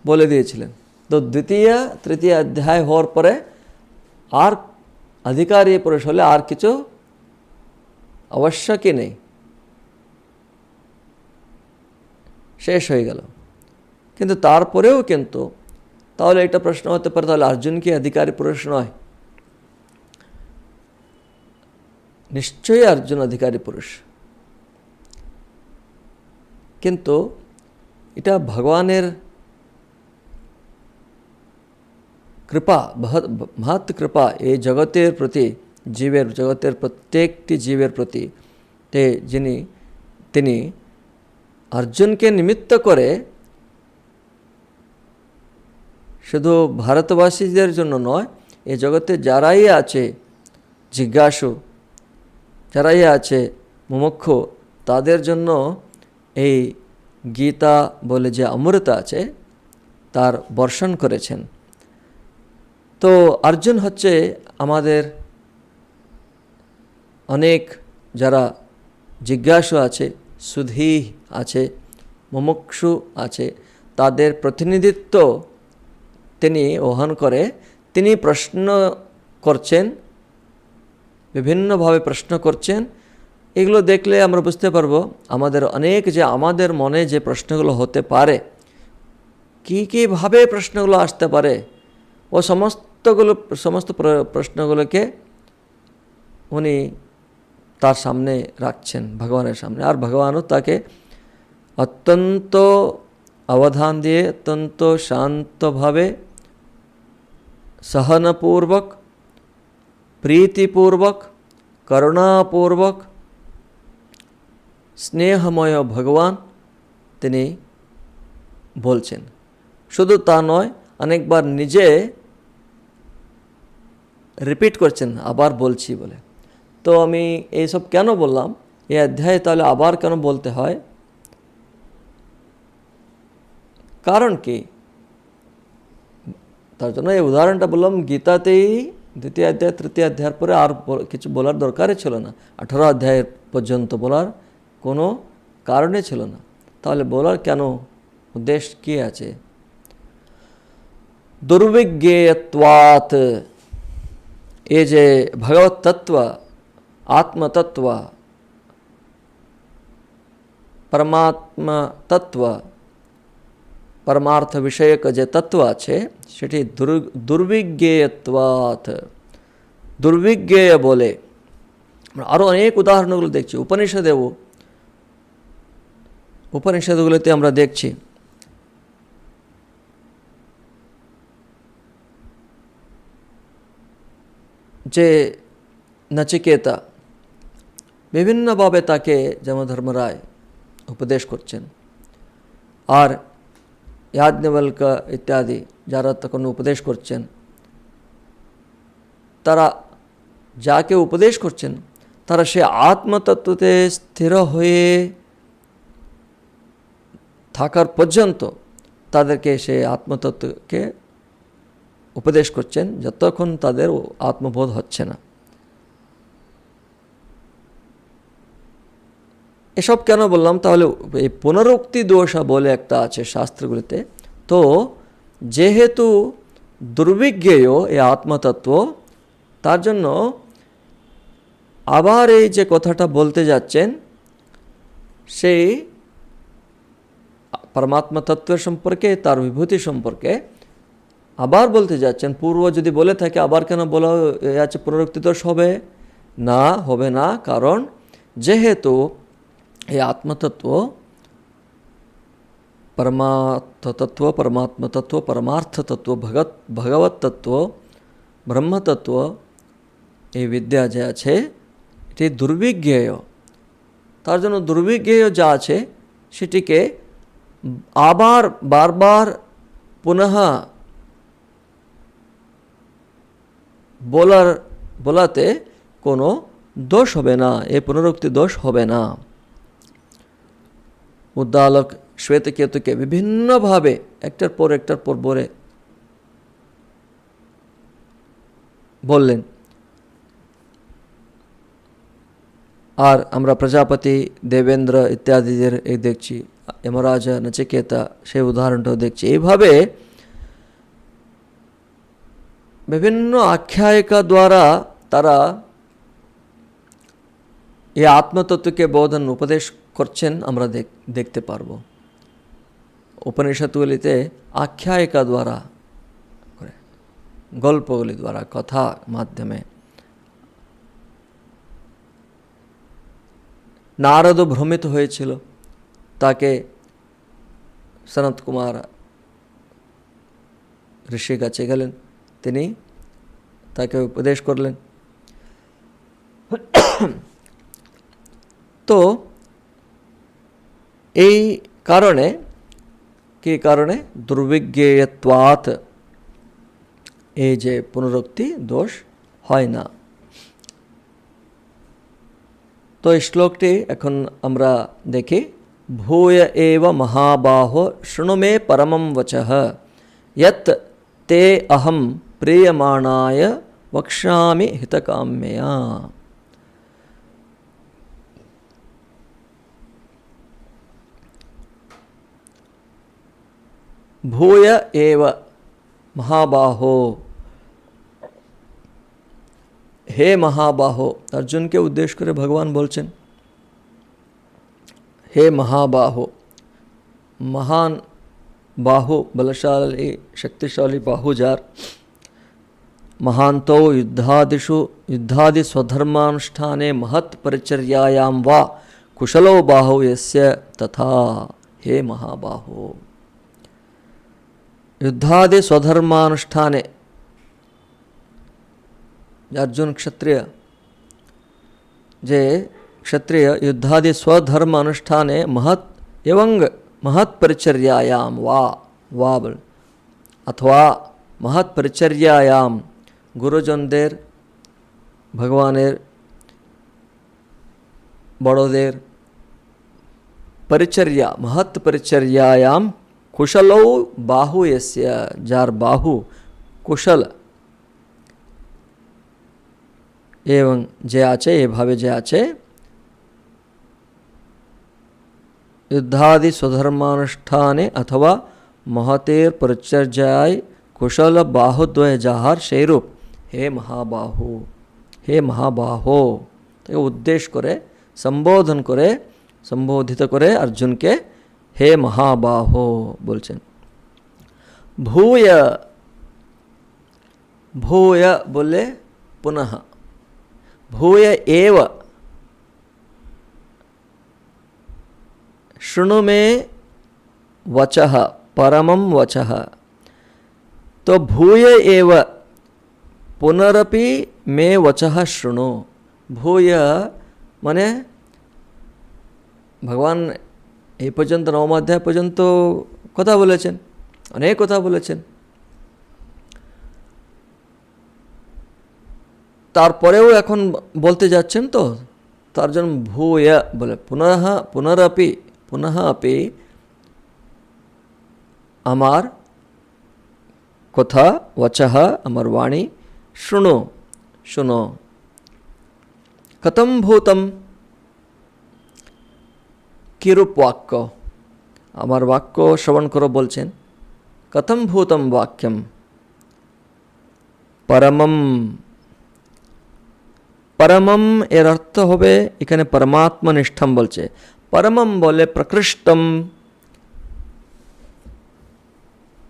বলে দিয়েছিলেন। তো দ্বিতীয় তৃতীয় অধ্যায় হওয়ার পরে আর অধিকারী পুরুষ হলে আর কিছু আবশ্যকই নেই, শেষ হয়ে গেল। কিন্তু তারপরেও কিন্তু তাহলে এটা প্রশ্ন হতে পারে, তাহলে অর্জুন কি অধিকারী পুরুষ নয়? নিশ্চয়ই অর্জুন অধিকারী পুরুষ, কিন্তু এটা ভগবানের কৃপা, মহৎ কৃপা এই জগতের প্রতি, জগতের প্রত্যেকটি জীবের প্রতি তিনি অর্জুনকে নিমিত্ত করে শুধু ভারতবাসীদের জন্য নয়, এই জগতে যারাই আছে জিজ্ঞাসু, যারাই আছে মুমুক্ষু, তাদের জন্য এই গীতা বলে যে অমৃত আছে তার বর্ষণ করেছেন। তো অর্জুন হচ্ছে আমাদের অনেক যারা জিজ্ঞাসু আছে, সুধী আছে, মুমুক্ষু আছে, তাদের প্রতিনিধিত্ব তিনি বহন করে। তিনি প্রশ্ন করছেন, বিভিন্নভাবে প্রশ্ন করছেন। এগুলো দেখলে আমরা বুঝতে পারবো আমাদের মনে যে প্রশ্নগুলো হতে পারে, কীভাবে প্রশ্নগুলো আসতে পারে, ও সমস্ত প্রশ্নগুলোকে উনি তার সামনে রাখছেন, ভগবানের সামনে। আর ভগবানও তাকে অত্যন্ত অবধান দিয়ে, অত্যন্ত শান্তভাবে, সহনপূর্বক, প্রীতিপূর্বক, করুণাপূর্বক, স্নেহময় ভগবান তিনি বলছেন। শুধু তা নয়, অনেকবার নিজে রিপিট করছেন, আবার বলছি বলে। তো আমি এইসব কেন বললাম, এই অধ্যায়ে তাহলে আবার কেন বলতে হয়, কারণ কি, তার জন্য এই উদাহরণটা বললাম। গীতাতেই 2য় অধ্যায় 3য় অধ্যায়ের পরে আর কিছু বলার দরকারই ছিল না, 18 অধ্যায়ের পর্যন্ত বলার কোনো কারণে ছিল না। তাহলে বলার কেন উদ্দেশ্য কী আছে? দুর্বিজ্ঞেয়ত্বাৎ, এই যে ভগবত তত্ত্ব, আত্মতত্ত্ব, পরমাত্মা তত্ত্ব, পরমার্থ বিষয়ক যে তত্ত্ব আছে সেটি দুর্বিজ্ঞেয়ত্বাৎ, দুর্বিজ্ঞেয় বলে। আরও অনেক উদাহরণগুলো দেখছি উপনিষদগুলোতে আমরা দেখছি যে নচিকেতা বিভিন্নভাবে তাকে যমধর্মরায় উপদেশ করছেন, আর याज्ञवल्क ইত্যাদি যারা তখন উপদেশ করছেন, তারা যাকে উপদেশ করছেন তারা সে আত্মতত্ত্বতে স্থির হয়ে থাকার পর্যন্ত তাদেরকে সে আত্মতত্ত্বকে উপদেশ করছেন, যতক্ষণ তাদের আত্মবোধ হচ্ছে না। এসব কেন বললাম? তাহলে এই পুনরুক্তি দোষা বলে একটা আছে শাস্ত্রগুলিতে। তো যেহেতু দুর্বিজ্ঞেয় এই আত্মতত্ত্ব, তার জন্য আবার এই যে কথাটা বলতে যাচ্ছেন সেই পরমাত্মা তত্ত্বের সম্পর্কে, তার বিভূতি সম্পর্কে আবার বলতে যাচ্ছেন। পূর্ব যদি বলে থাকে আবার কেন বলা আছে পুনরুক্তি দোষ হবে না, কারণ যেহেতু এই আত্মতত্ত্ব, পরমাত্মতত্ত্ব, পরমাত্মতত্ত্ব, পরমার্থতত্ত্ব, ভগবত তত্ত্ব, ব্রহ্মতত্ত্ব, এই বিদ্যা যে আছে এটি দুর্বিজ্ঞেয়। তার জন্য দুর্বিজ্ঞেয় যা আছে সেটিকে আবার বারবার পুনঃ বলাতে কোনো দোষ হবে না, এই পুনরুক্তি দোষ হবে না। উদ্দালক শ্বেতকেতুকে বিভিন্নভাবে একটার পর বললেন। আর আমরা প্রজাপতি, দেবেন্দ্র ইত্যাদিদের এই দেখছি, যমরাজ, নচিকেতা, সেই উদাহরণটাও দেখছি। এইভাবে বিভিন্ন আখ্যায়িকা দ্বারা তারা এই আত্মতত্ত্বকে বোধন উপদেশ করছেন, আমরা দেখতে পারব। উপনিষদগুলিতে আখ্যায়িকা দ্বারা, গল্পগুলি দ্বারা, কথা মাধ্যমে। নারদ ভ্রমিত হয়েছিল, তাকে সনত কুমার ঋষি কাছে গেলেন, তিনি তাকে উপদেশ করলেন। তো এই কারণে, কী কারণে? দুর্বিজ্ঞেয়ত্বাৎ, এই যে পুনরুক্তি দোষ হয় না। তো এই শ্লোকটি এখন আমরা দেখি। ভূয় এব মহাবাহো শৃণু মে পরমম বচঃ यत् ते अहम प्रीयमाणाय वक्ष्यामि हितकाम्यया। भूय एव महाबाहो, हे महाबाहो, अर्जुन के उद्देश्य करे भगवान बोलছেন हे महाबाहो, महान बाहु, बलशाली शक्तिशाली बाहुजार, महांतो युद्धादि स्वधर्मानुष्ठाने महत् परिचर्यायां वा कुशलो बाहु यस्य तथा। हे महाबाहो, युद्धादि स्वधर्मानुष्ठाने, अर्जुन क्षत्रिय, जे क्षत्रिय युद्धादि स्वधर्म अनुष्ठाने महत् एवं महत् परिचर्यायां वा अथवा महत् परिचर्यायां गुरुजनदेर, भगवानेर बड़ोदेर परिचर्या, महत् परिचर्यायां कुशलो बाहु यस्य, जार बाहु कुशल एवं जे आचे, ये भावे जे आचे, युद्धादि स्वधर्मानुष्ठाने अथवा महतेर परिचर्याय कुशल बाहुद्वय जाहार शेरूप। हे महाबाहु, हे महाबाहो, तो उद्देश्य करे, संबोधन करे, संबोधित करे अर्जुन के हे महाबाहो बोलছেন। भूय, भूय बोले पुनः, भूय एव शृणु मे वचः परमं वचः। तो भूय एव पुनरपि मे वचः शृणु। भूय माने भगवान এই পর্যন্ত নবম অধ্যায় পর্যন্ত কথা বলেছেন, অনেক কথা বলেছেন, তারপরেও এখন বলতে যাচ্ছেন, তো তার জন্য ভূয় বলে পুনরপি, पुनः अपि अमार कथा वचः, अमर वाणी शृणु, शुनो। कथम भूतम, किरूप वाक्य, अमर वाक्य श्रवण करो बोलছেন। कथम भूतम वाक्यम परमम, परमम एर अर्थ होबे एखाने परमात्मनिष्ठम बोलছে। परमम बोले प्रकृष्टम,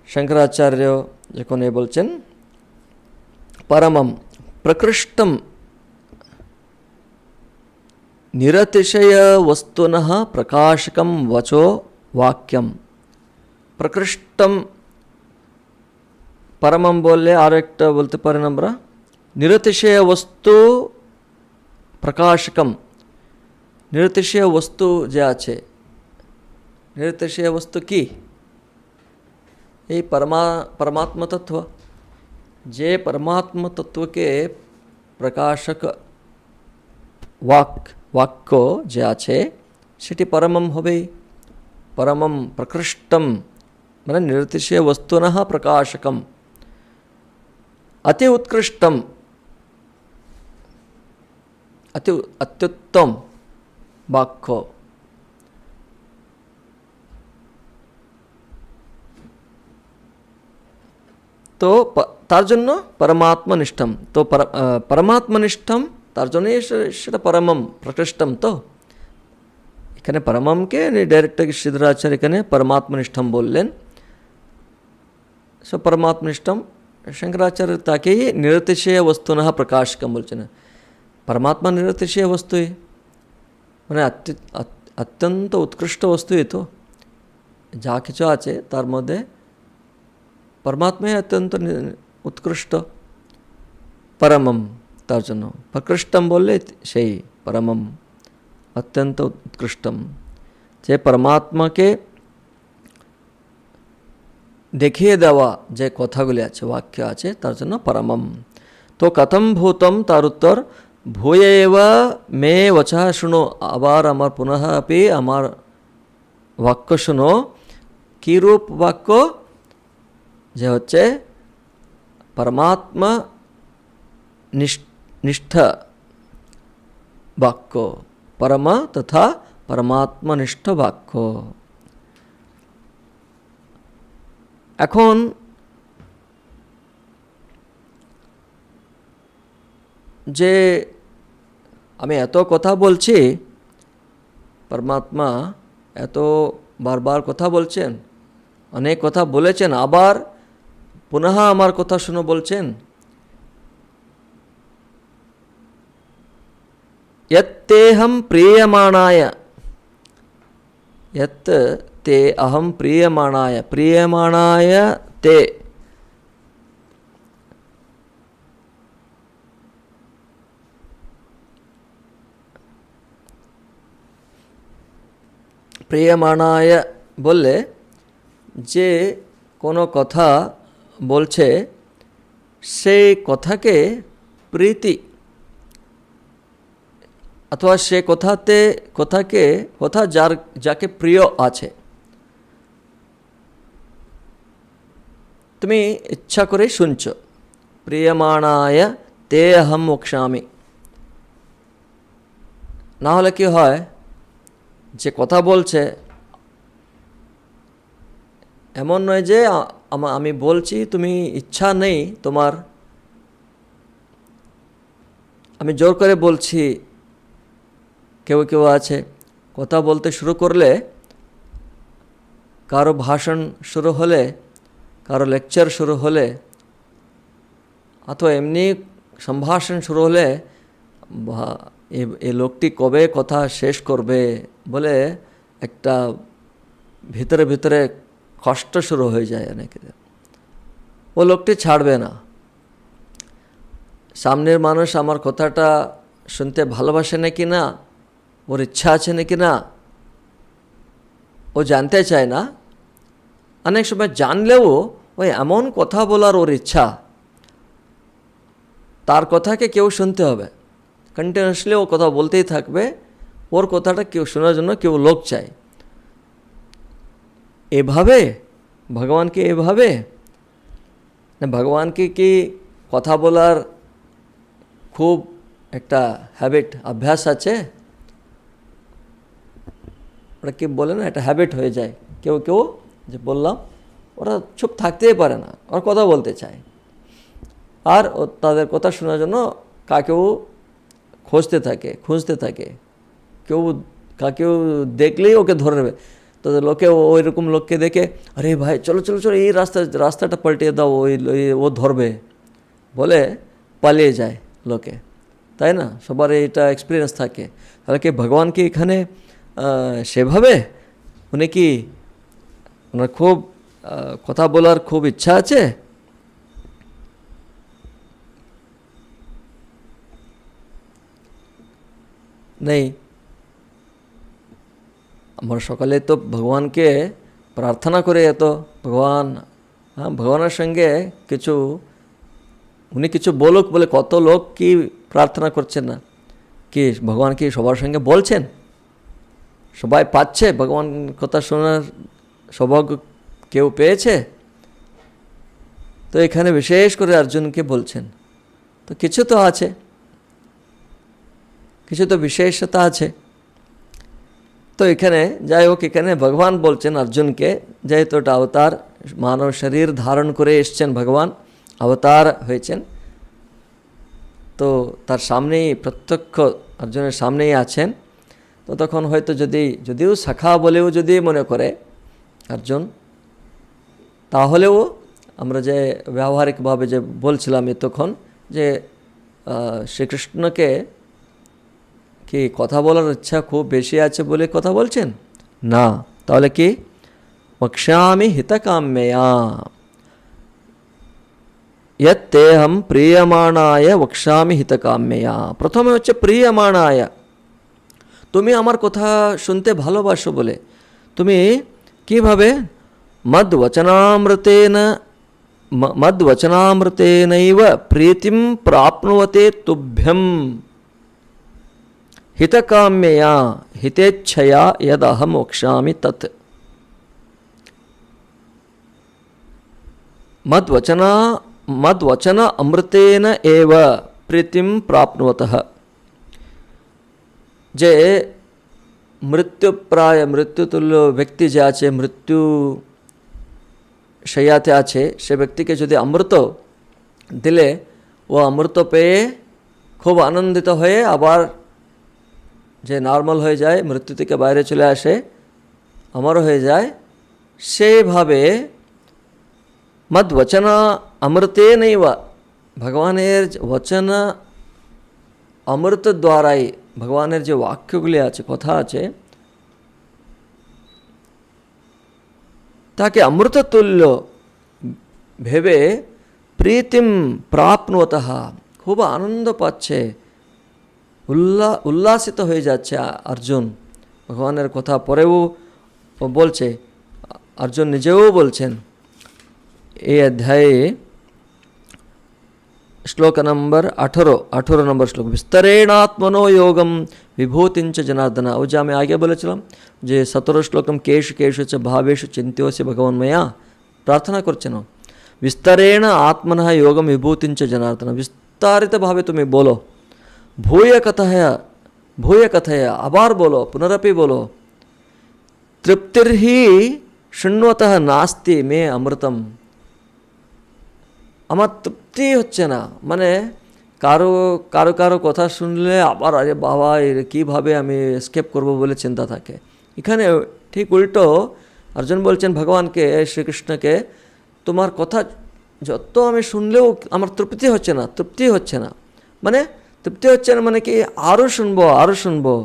शंकराचार्य যখন এ বলছেন परमम प्रकृष्टम निरतिशय वस्तुनः प्रकाशकम वचो वाक्यम। प्रकृष्टम परमम बोले और एक बोलते पारेन आमरा निरतिशय वस्तु प्रकाशकम। निरतिशय वस्तु जे आछे, निरतिशय वस्तु की ये परमात्मा तत्व, जे परमात्मा तत्व के प्रकाशक वाक्य जे आछे सेटी परमम होबे। परमम प्रकृष्टम माने निरतिशय वस्तुनः प्रकाशकम। अति उत्कृष्टम, अत्युत्तम वाक्य। तो तार जन्य परमात्मनिष्ठम, तो परमात्मनिष्ठम तार जन्य सेटा परमम प्रकृष्टम। तो एखाने परमम के डायरेक्ट श्रीधराचार्य एखाने परमात्मनिष्ठम बोललेन। सो परमात्मनिष्ठम शंकराचार्य ताके निरतिशय वस्तुनः प्रकाशकम बोलছেন। परमात्मा निरतिशय वस्तु है, মানে अत्यंत उत्कृष्ट वस्तु है। तो যা কিছু আছে তার মধ্যে परमात्मा अत्यंत উৎকৃষ্ট, পরমম তার জন্য। প্রকৃষ্টম বললে সেই পরমম, অত্যন্ত উৎকৃষ্টম, যে পরমাত্মাকে দেখিয়ে দেওয়া যে কথাগুলি আছে, বাক্য আছে, তার জন্য পরমম। তো কথম ভূতম, তার উত্তর ভূয় এব মে বচঃ শৃণু, আবার আমার পুনঃ আপি আমার বাক্য শোনো। কীরূপ বাক্য? যে হচ্ছে পরমাত্মা নিষ্ঠ বাক্য, পরম তথা পরমাত্মনিষ্ঠ বাক্য। এখন যে আমি এত কথা বলছি, পরমাত্মা এত বারবার কথা বলছেন, অনেক কথা বলেছেন, আবার পুনঃ আমার কথা শুনো বলছেন। यत्तेऽहं प्रीयमाणाय, यत् ते अहं प्रीयमाणाय, प्रीयमाणाय ते, প্রিয়মাণায় বললে যে কোনো কথা বলছে সেই কথাকে প্রীতি, অথবা সে কথা যাকে প্রিয় আছে, তুমি ইচ্ছা করে শুনছ। প্রিয়মাণায় তে অহম বক্ষ্যামি। না হলে কি হয়, যে কথা বলছে এমন নয় যে আমি বলছি, তুমি ইচ্ছা নেই তোমার, আমি জোর করে বলছি। কেউ আছে কথা বলতে শুরু করলে, কারো ভাষণ শুরু হলে, কারো লেকচার শুরু হলে, অথবা এমনি সম্ভাষণ শুরু হলে, এই লোকটি কবে কথা শেষ করবে বলে একটা ভিতরে ভিতরে কষ্ট শুরু হয়ে যায় অনেকের। ও লোকটি ছাড়বে না। সামনের মানুষ আমার কথাটা শুনতে ভালোবাসে নাকি না, ওর ইচ্ছা আছে নাকি না, ও জানতে চায় না। অনেক সময় জানলেও ওই এমন কথা বলার ওর ইচ্ছা, তার কথাকে কেউ শুনতে হবে, কন্টিনিউয়াসলি ও কথা বলতেই থাকবে, ওর কথাটা কেউ শোনার জন্য কেউ লোক চায়। এভাবে ভগবানকে এভাবে না, ভগবানকে কি কথা বলার খুব একটা হ্যাবিট, অভ্যাস আছে, ওরা কি বলে না, একটা হ্যাবিট হয়ে যায়। কেউ যে বললাম, ওরা চুপ থাকতেই পারে না, ওরা কথা বলতে চায়, আর তাদের কথা শোনার জন্য কাকেও খুঁজতে থাকে। কাকেও দেখলেই ওকে ধরে নেবে। তো লোকে ওই রকম লোককে দেখে, আরে ভাই চলো এই রাস্তাটা পাল্টিয়ে দাও, ও ধরবে বলে পালিয়ে যায় লোকে, তাই না? সবার এটা এক্সপিরিয়েন্স থাকে। তাহলে কি ভগবান কি এখানে সেভাবে? উনি কি, ওনার খুব কথা বলার খুব ইচ্ছা আছে? নেই। আমরা সকালে তো ভগবানকে প্রার্থনা করে, এত ভগবানের সঙ্গে উনি কিছু বলুক বলে কত লোক কি প্রার্থনা করছেন না কি? ভগবান কি সবার সঙ্গে বলছেন? সবাই পাচ্ছে ভগবান কথা শোনার সৌভাগ্য? কেউ পেয়েছে? তো এখানে বিশেষ করে অর্জুনকে বলছেন। তো কিছু তো আছে, কিছু তো বিশেষতা আছে। তো এখানে যাই হোক, এখানে ভগবান বলছেন অর্জুনকে, যেহেতু এটা অবতার, মানব শরীর ধারণ করে এসছেন ভগবান, অবতার হয়েছেন, তো তার সামনেই প্রত্যক্ষ অর্জুনের সামনেই আছেন। তো তখন হয়তো যদিও শাখা বলেও যদি মনে করে অর্জুন, তাহলেও আমরা যে ব্যবহারিকভাবে যে বলছিলাম তখন, যে শ্রীকৃষ্ণকে কি কথা বলার ইচ্ছা খুব বেশি আছে বলে কথা বলছেন না। তাহলে কি বক্ষ্যামি হিতকাম্যয়া, यत्तेहं प्रीयमाणाय वक्ष्यामि हितकाम्यया। प्रथमे হচ্ছে প্রিয়মাণায়, তুমি আমার কথা শুনতে ভালোবাসো বলে তুমি কিভাবে मद्वचनामृतेनैव प्रीतिं प्राप्नुवते तुभ्यं हितकाम्यया हितेच्छया यदहं वक्ष्यामि तत्। मद्वचन अमृतेन एव प्रीतिं प्राप्नुवतः। जे মৃত্যুপ্রায় মৃত্যুতুল্য ব্যক্তি যে আছে, মৃত্যু শയ്যাতে আছে, সে ব্যক্তিকে যদি অমৃত দিলে ও অমৃত পেয়ে খুব আনন্দিত হয়ে আবার যে নর্মাল হয়ে যায়, মৃত্যু থেকে বাইরে চলে আসে, অমর হয়ে যায়, সেইভাবে মদ্বচন অমৃতেনৈব, ভগবানের বচন অমৃত দ্বারাই, ভগবানের যে বাক্যগুলি আছে, কথা আছে, তাকে অমৃততুল্য ভেবে প্রীতিম প্রাপ্নুতঃ, খুব আনন্দ পাচ্ছে, উল্লাসিত হয়ে যাচ্ছে অর্জুন। ভগবানের কথা পরেও বলছে, অর্জুন নিজেও বলছেন এই অধ্যায়ে श्लोक नंबर 18 नंबर श्लोक, विस्तरेणात्मनो योगम विभूतिंच जनार्दन। वो जा मैं आगे बोलेছিলাম যে 17 শ্লোকম केषु केषु च भावेषु चिन्त्योऽसि भगवन्मया प्रार्थना করছেন, विस्तरेण आत्मनः योगम विभूतिंच जनार्दन। विस्तारित भावे तुम्हें बोलो, भूय कथय, आबार बोलो, पुनरपि बोलो। तृप्तिर्हि शृण्वतः नास्ति मे अमृतम। আমার তৃপ্তি হচ্ছে না, মানে কারো কারো কারো কথা শুনলে আবার আরে বাবা এর কীভাবে আমি এসকেপ করব বলে চিন্তা থাকে। এখানে ঠিক উল্টো অর্জুন বলছেন ভগবানকে, শ্রীকৃষ্ণকে, তোমার কথা যত আমি শুনলেও আমার তৃপ্তি হচ্ছে না, মানে তৃপ্তি হচ্ছে না মানে কি, আরও শুনবো।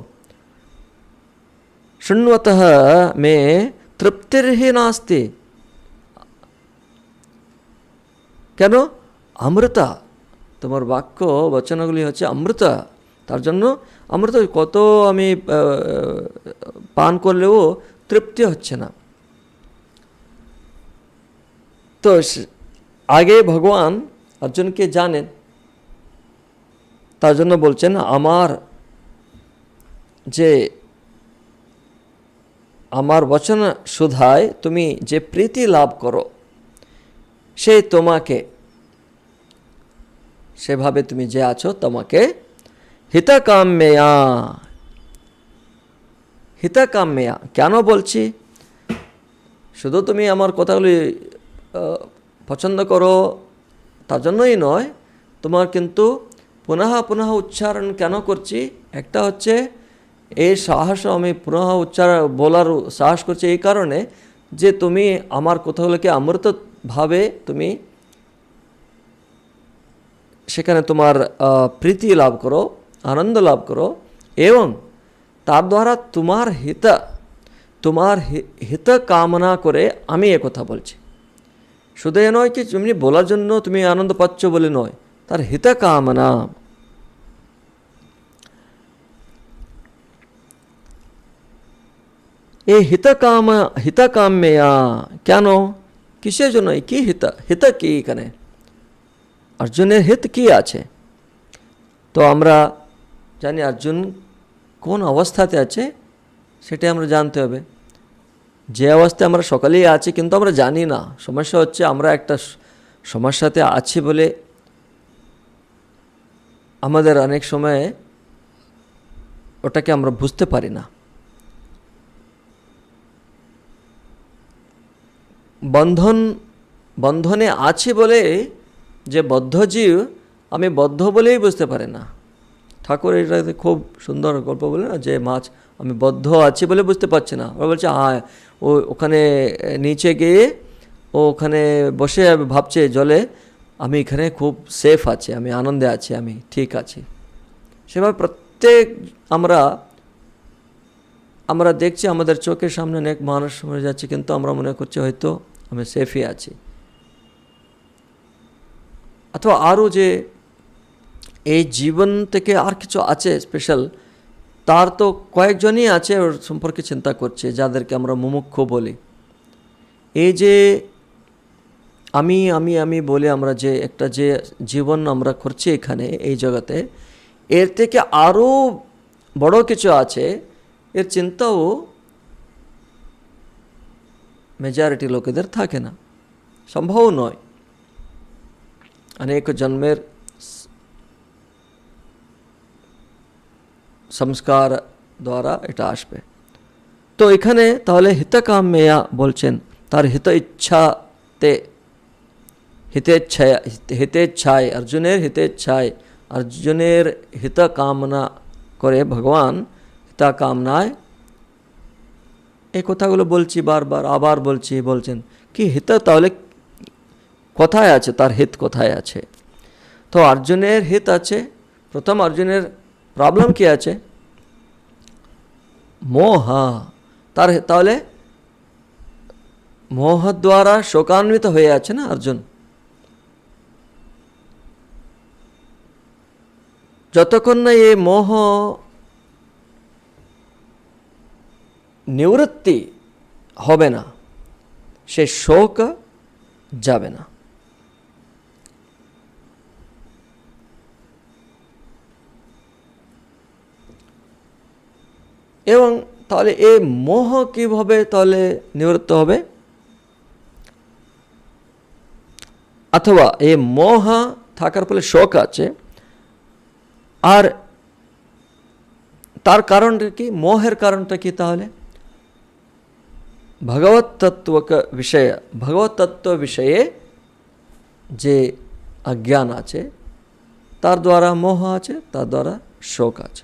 শৃণ্বতঃ মে তৃপ্তির্হি নাস্তি। কেন? অমৃতা, তোমার বাক্য বচনগুলি হচ্ছে অমৃতা, তার জন্য অমৃত কত আমি পান করলেও তৃপ্তি হচ্ছে না। তো আগে ভগবান অর্জুনকে জানেন, তার জন্য বলছেন আমার বচন সুধায় তুমি যে প্রীতি লাভ করো, সে তোমাকে, সেভাবে তুমি যে আছো তোমাকে হিতকাম্যয়া। কেন বলছি? শুধু তুমি আমার কথাগুলি পছন্দ করো তার জন্যই নয়, তোমার কিন্তু পুনঃ পুনঃ উচ্চারণ কেন করছি? একটা হচ্ছে এই সাহস, আমি পুনঃ বলার সাহস করছি এই কারণে যে তুমি আমার কথাগুলোকে অমৃতভাবে তুমি সেখানে তোমার প্রীতি লাভ করো, আনন্দ লাভ করো, এবং তার দ্বারা তোমার হিত কামনা করে আমি কথা বলছি। শুধু এ নয় কি তুমি বলার জন্য তুমি আনন্দ পাচ্ছ বলে নয়, তার হিত কামনা। এই হিতকাম্যয়া কেন, কিসের জন্য, কি হিত কি এখানে, অর্জুনের হিত কি আছে? তো আমরা জানি অর্জুন কোন অবস্থাতে আছে সেটা আমরা জানতে হবে। যে অবস্থায় আমরা সকালেই আছি কিন্তু আমরা জানি না। সমস্যা হচ্ছে আমরা একটা সমস্যাতে আছি বলে আমাদের অনেক সময় ওটাকে আমরা বুঝতে পারি না। বন্ধনে আছি বলে যে বদ্ধ জীব, আমি বদ্ধ বলেই বুঝতে পারে না। ঠাকুর এটাতে খুব সুন্দর গল্প বলে না, যে মাছ আমি বদ্ধ আছি বলে বুঝতে পারছি না। ওরা বলছে হ্যাঁ, ওখানে নিচে গিয়ে ওখানে বসে ভাবছে জলে, আমি এখানে খুব সেফ আছি, আমি আনন্দে আছি, আমি ঠিক আছি। সেভাবে প্রত্যেক আমরা দেখছি আমাদের চোখের সামনে অনেক মানুষ মরে যাচ্ছে, কিন্তু আমরা মনে করছি হয়তো আমি সেফই আছি। অথবা আরও যে এই জীবন থেকে আর কিছু আছে স্পেশাল, তার তো কয়েকজনই আছে ওর সম্পর্কে চিন্তা করছে, যাদেরকে আমরা মুমুক্ষু বলি। এই যে আমি আমি আমি বলে আমরা যে একটা যে জীবন আমরা করছি এখানে এই জগতে, এর থেকে আরও বড় কিছু আছে, এর চিন্তাও মেজরিটি লোকেদের থাকে না, সম্ভব নয়। অনেক জন্মের সংস্কার দ্বারা এটা আসবে। তো এখানে তাহলে হিতকামেয়া বলছেন, তার ইচ্ছাতে, হিতেচ্ছায়, অর্জুনের হিতেচ্ছায়, অর্জুনের হিত কামনা করে ভগবান হিতকামনায় এই কথাগুলো বলছি বারবার, আবার বলছেন কি হিত তাহলে কোথায় আছে, তার হিত কোথায় আছে? তো অর্জুনের হিত আছে। প্রথম অর্জুনের প্রবলেম কি আছে? মোহ। তাহলে মোহ দ্বারা শোকান্বিত হয়ে আছে না অর্জুন। যতক্ষণ না এই মোহ নিবৃত্তি হবে না, সে শোক যাবে না। এবং তাহলে এই মোহ কীভাবে তাহলে নিবৃত্ত হবে? অথবা এই মোহ থাকার ফলে শোক আছে, আর তার কারণটা কি? মোহের কারণটা কি? তাহলে ভগবত তত্ত্ব বিষয়ে যে অজ্ঞান আছে, তার দ্বারা মোহ আছে, তার দ্বারা শোক আছে।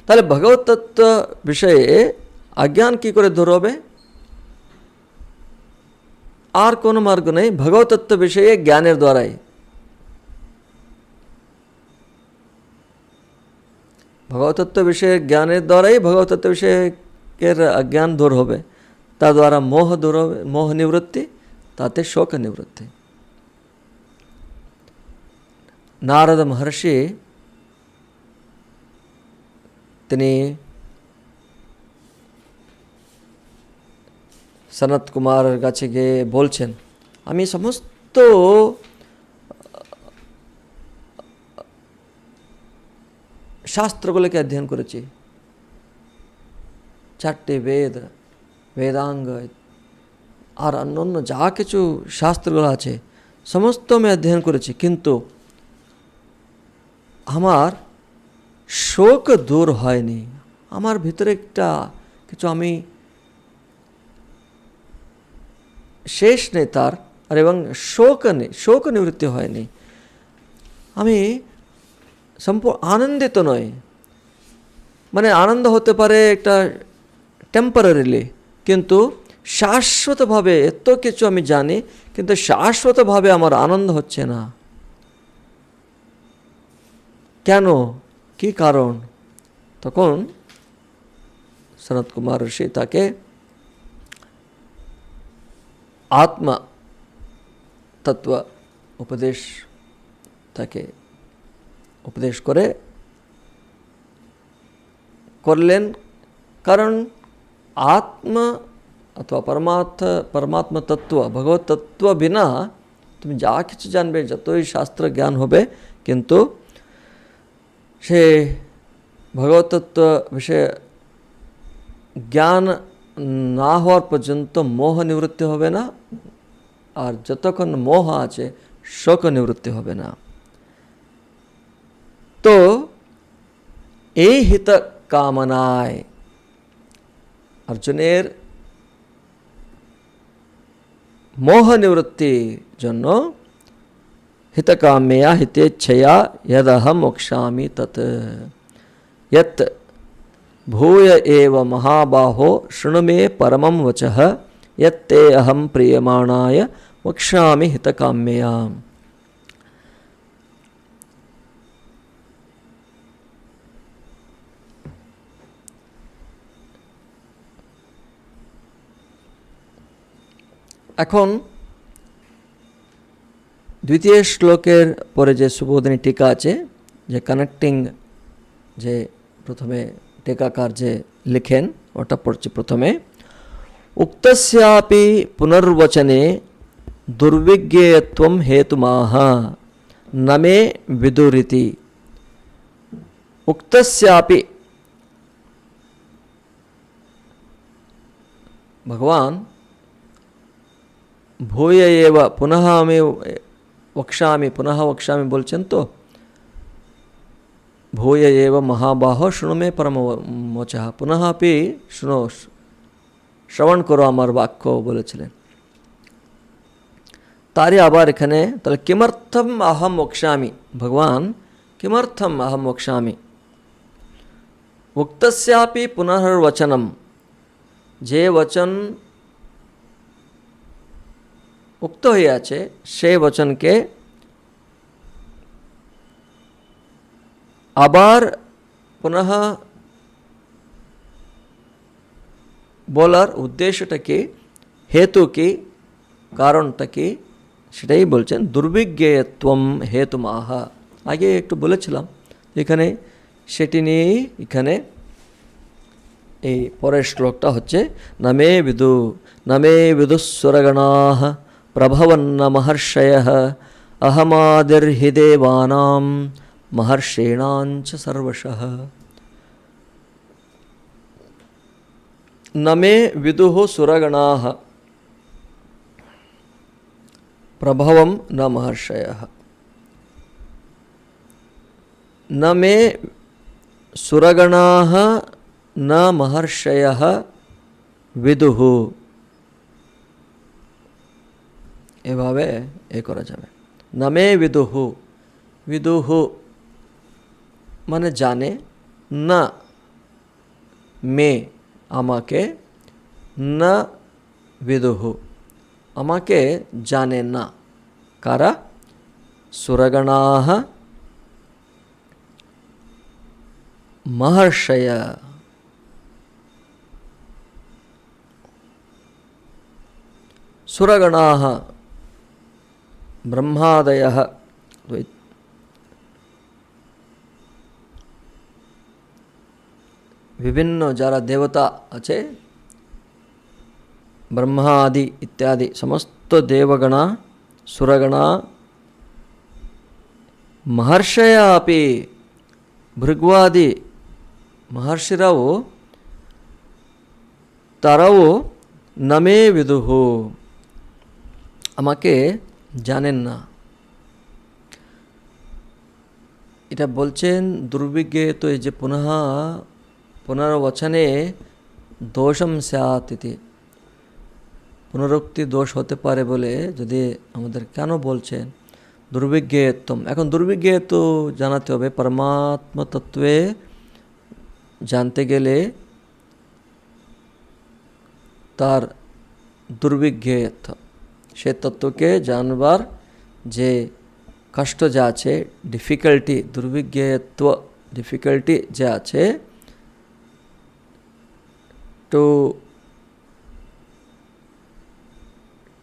তাহলে ভগবত তত্ত্ব বিষয়ে অজ্ঞান কি করে দূর হবে? আর কোনো মার্গ নেই, ভগবত তত্ত্ব বিষয়ে জ্ঞানের দ্বারাই। ভগবত তত্ত্ব বিষয়ে জ্ঞানের দ্বারাই ভগবত তত্ত্ব বিষয়ের অজ্ঞান দূর হবে, তার দ্বারা মোহ দূর হবে, মোহ নিবৃত্তি, তাতে শোক নিবৃত্তি। নারদ মহর্ষি তিনি সনত কুমারের কাছে গিয়ে বলছেন, আমি সমস্ত শাস্ত্রগুলোকে অধ্যয়ন করেছি, 4টে বেদ, বেদাঙ্গ আর অন্য যা কিছু শাস্ত্রগুলো আছে সমস্ত আমি অধ্যয়ন করেছি, কিন্তু আমার শোক দূর হয়নি। আমার ভিতরে একটা কিছু আমি শেষ নেই তার, আর এবং শোক নিবৃত্তি হয়নি। আমি সম্পূর্ণ আনন্দিত নয়। মানে আনন্দ হতে পারে একটা টেম্পোরারিলি, কিন্তু শাশ্বতভাবে এত কিছু আমি জানি, কিন্তু শাশ্বতভাবে আমার আনন্দ হচ্ছে না। কেন? কি কারণ? তখন সনত কুমার ঋষি তাকে আত্মা তত্ত্ব উপদেশ করলেন। কারণ আত্মা অথবা পরমাত্মা তত্ত্ব, ভগবত তত্ত্ব বিনা তুমি যা কিছু জানবে, যতই শাস্ত্র জ্ঞান হবে, কিন্তু সে ভগবত তত্ত্ব বিষয়ে জ্ঞান না হওয়ার পর্যন্ত মোহ নিবৃত্তি হবে না, আর যতক্ষণ মোহ আছে শোক নিবৃত্তি হবে না। তো এই হিত কামনায় অর্জুনের মোহ নিবৃত্তির জন্য হিতকামেয়া হিতেচ্ছয়া यदहम मोक्षामि तत् यत् भूय एव महाबाहो शृणु मे परमं वचः यत्ते अहम प्रियमाणाय मोक्षामि हितकाम्यया। এখন দ্বিতীয় শ্লোকের পরে যে সুবোধিনী টিকা আছে, যে কানেক্টিং, যে প্রথমে টিকাকার যে লিখেন ওটা পড়ছি প্রথমে। উক্তস্যাপি পুনর্বচনে দুর্বিজ্ঞেয়ত্বম হেতুমাহ নমে বিদুরিতি। উক্তস্যাপি, भगवान भूय एव पुनः हमें पुनः वक्ष्यामि बोलছেন তো, भूय एव महाबाहो शृणु मे परमवचः, पुनः अपि शृणु, শ্রবণ করো আমার বাক্য বলেছিলেন। তারই আবার এখানে তাহলে কিমর্থম আহম বক্ষ্যামি, ভগবান কিমর্থম আহম বক্ষ্যামি, উক্তস্যাপি পুনর্বচনম, যে বচন উক্ত হয়ে আছে সেই বচনকে আবার পুনঃ বলার উদ্দেশ্যটা কি, হেতু কি, কারণটা কি, সেটাই বলছেন। দুর্বিজ্ঞেয়ত্বম হেতুমাহ, আগে একটু বলেছিলাম, এখানে সেটি নিয়েই এখানে এই পরের শ্লোকটা হচ্ছে নমে বিদুঃসুরগণাঃ প্রভবন্ন মহর্ষয়ঃ অহমাদির্হি দেবানাং মহর্ষীণাঞ্চ সর্বশঃ। নমে বিদুঃ সুরগণাঃ প্রভবম ন মহর্ষয়ঃ। নমে সুরগণাঃ ন মহর্ষয়ঃ বিদুঃ, এভাবে এ করা যাবে। নমে বিদুঃ, বিদুঃ মানে জানে, না মে আমাকে, না বিদুঃ আমাকে জানে না। কারা? সুরগণাঃ মহর্ষয়, সুরগণাঃ ব্রহ্মাদয়ঃ, বিভিন্ন যারা দেবতা আছে, ব্রহ্মাদি ইত্যাদি সমস্ত দেবগণা, সুরগণা, মহর্ষয় আপি, ভৃগুয়াদি মহর্ষিরাও, তারাও নমে বিদুঃ আমাকে জানেন না। এটা বলছেন দুর্বিজ্ঞে, তো এই যে পুনর্বচনে দোষম স্যাৎ ইতি, পুনরুক্তি দোষ হতে পারে বলে যদি আমাদের কেন বলছেন দুর্বিজ্ঞেয়ত্বম। এখন দুর্বিজ্ঞেয় তো জানাতে হবে, পরমাত্মা তত্ত্বে জানতে গেলে তার দুর্বিজ্ঞেয়ত্ব, সে তত্ত্বকে জানবার যে কষ্ট যা আছে, ডিফিকাল্টি, দুর্বিজ্ঞেয়ত্ব ডিফিকাল্টি যে আছে, to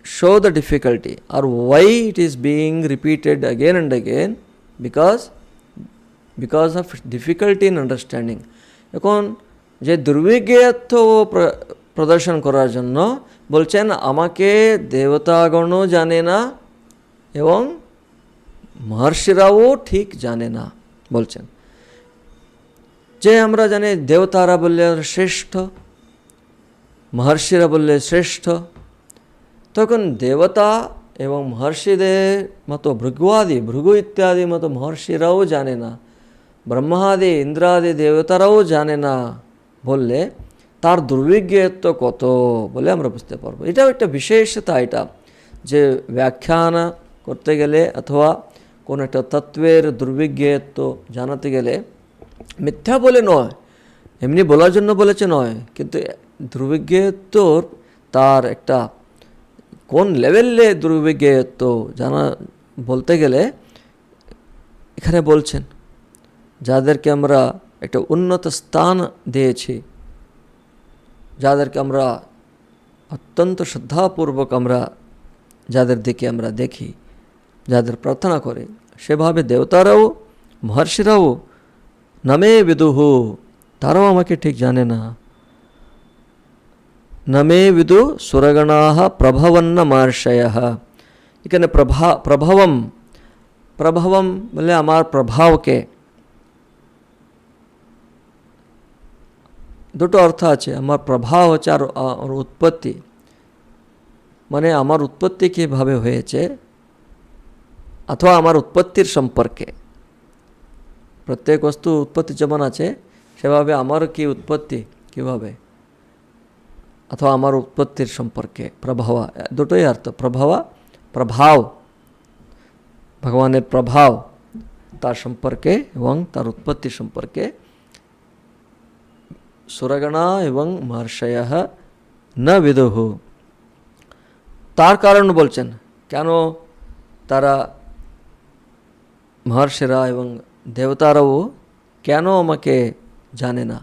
show the difficulty or why it is being repeated again and again, because of difficulty in understanding. এখন যে দুর্বিজ্ঞেয়ত্ব প্রদর্শন করার জন্য বলছেন আমাকে দেবতাগণও জানে না এবং মহর্ষিরাও ঠিক জানে না বলছেন। যে আমরা জানি দেবতারা বললে শ্রেষ্ঠ, মহর্ষিরা বললে শ্রেষ্ঠ, তখন দেবতা এবং মহর্ষিদের মতো ভৃগু ইত্যাদি মতো মহর্ষিরাও জানে না, ব্রহ্মাদি ইন্দ্রাদি দেবতারাও জানে না বললে তার দুর্বিজ্ঞেয়ত্ব কত বলে আমরা বুঝতে পারবো। এটাও একটা বিশেষতা, এটা যে ব্যাখ্যান করতে গেলে অথবা কোনো একটা তত্ত্বের দুর্বিজ্ঞেয়ত্ব জানাতে গেলে মিথ্যা বলে নয়, এমনি বলার জন্য বলেছে নয়, কিন্তু দুর্বিজ্ঞেয়ত্বর তার একটা কোন লেভেলে দুর্বিজ্ঞেয়ত্ব জানা বলতে গেলে এখানে বলছেন যাদেরকে আমরা একটা উন্নত স্থান দিয়েছি, যাদেরকে আমরা অত্যন্ত শ্রদ্ধাপূর্বক আমরা যাদের দিকে আমরা দেখি, যাদের প্রার্থনা করে, সেভাবে দেবতারাও মহর্ষিরাও নামে বিদুহু, তারাও আমাকে ঠিক জানে না। নমে বিদু সুরগণাহ প্রভবন্ন মহর্ষয়ঃ। এখানে প্রভবম, প্রভবম বলে আমার প্রভাবকে, দুটো অর্থ আছে। আমার প্রভাব হচ্ছে আর উৎপত্তি, মানে আমার উৎপত্তি কীভাবে হয়েছে, অথবা আমার উৎপত্তির সম্পর্কে। প্রত্যেক বস্তু উৎপত্তি যেমন আছে সেভাবে আমারও কি উৎপত্তি কীভাবে, অথবা আমার উৎপত্তির সম্পর্কে। প্রভাব দুটোই অর্থ, প্রভাব, ভগবানের প্রভাব তার সম্পর্কে এবং তার উৎপত্তি সম্পর্কে। সুরগণা এবং মহর্ষয়ঃ ন বিদুঃ, তার কারণ বলছেন, কেন তারা মহর্ষিরা এবং দেবতারাও কেন আমাকে জানে না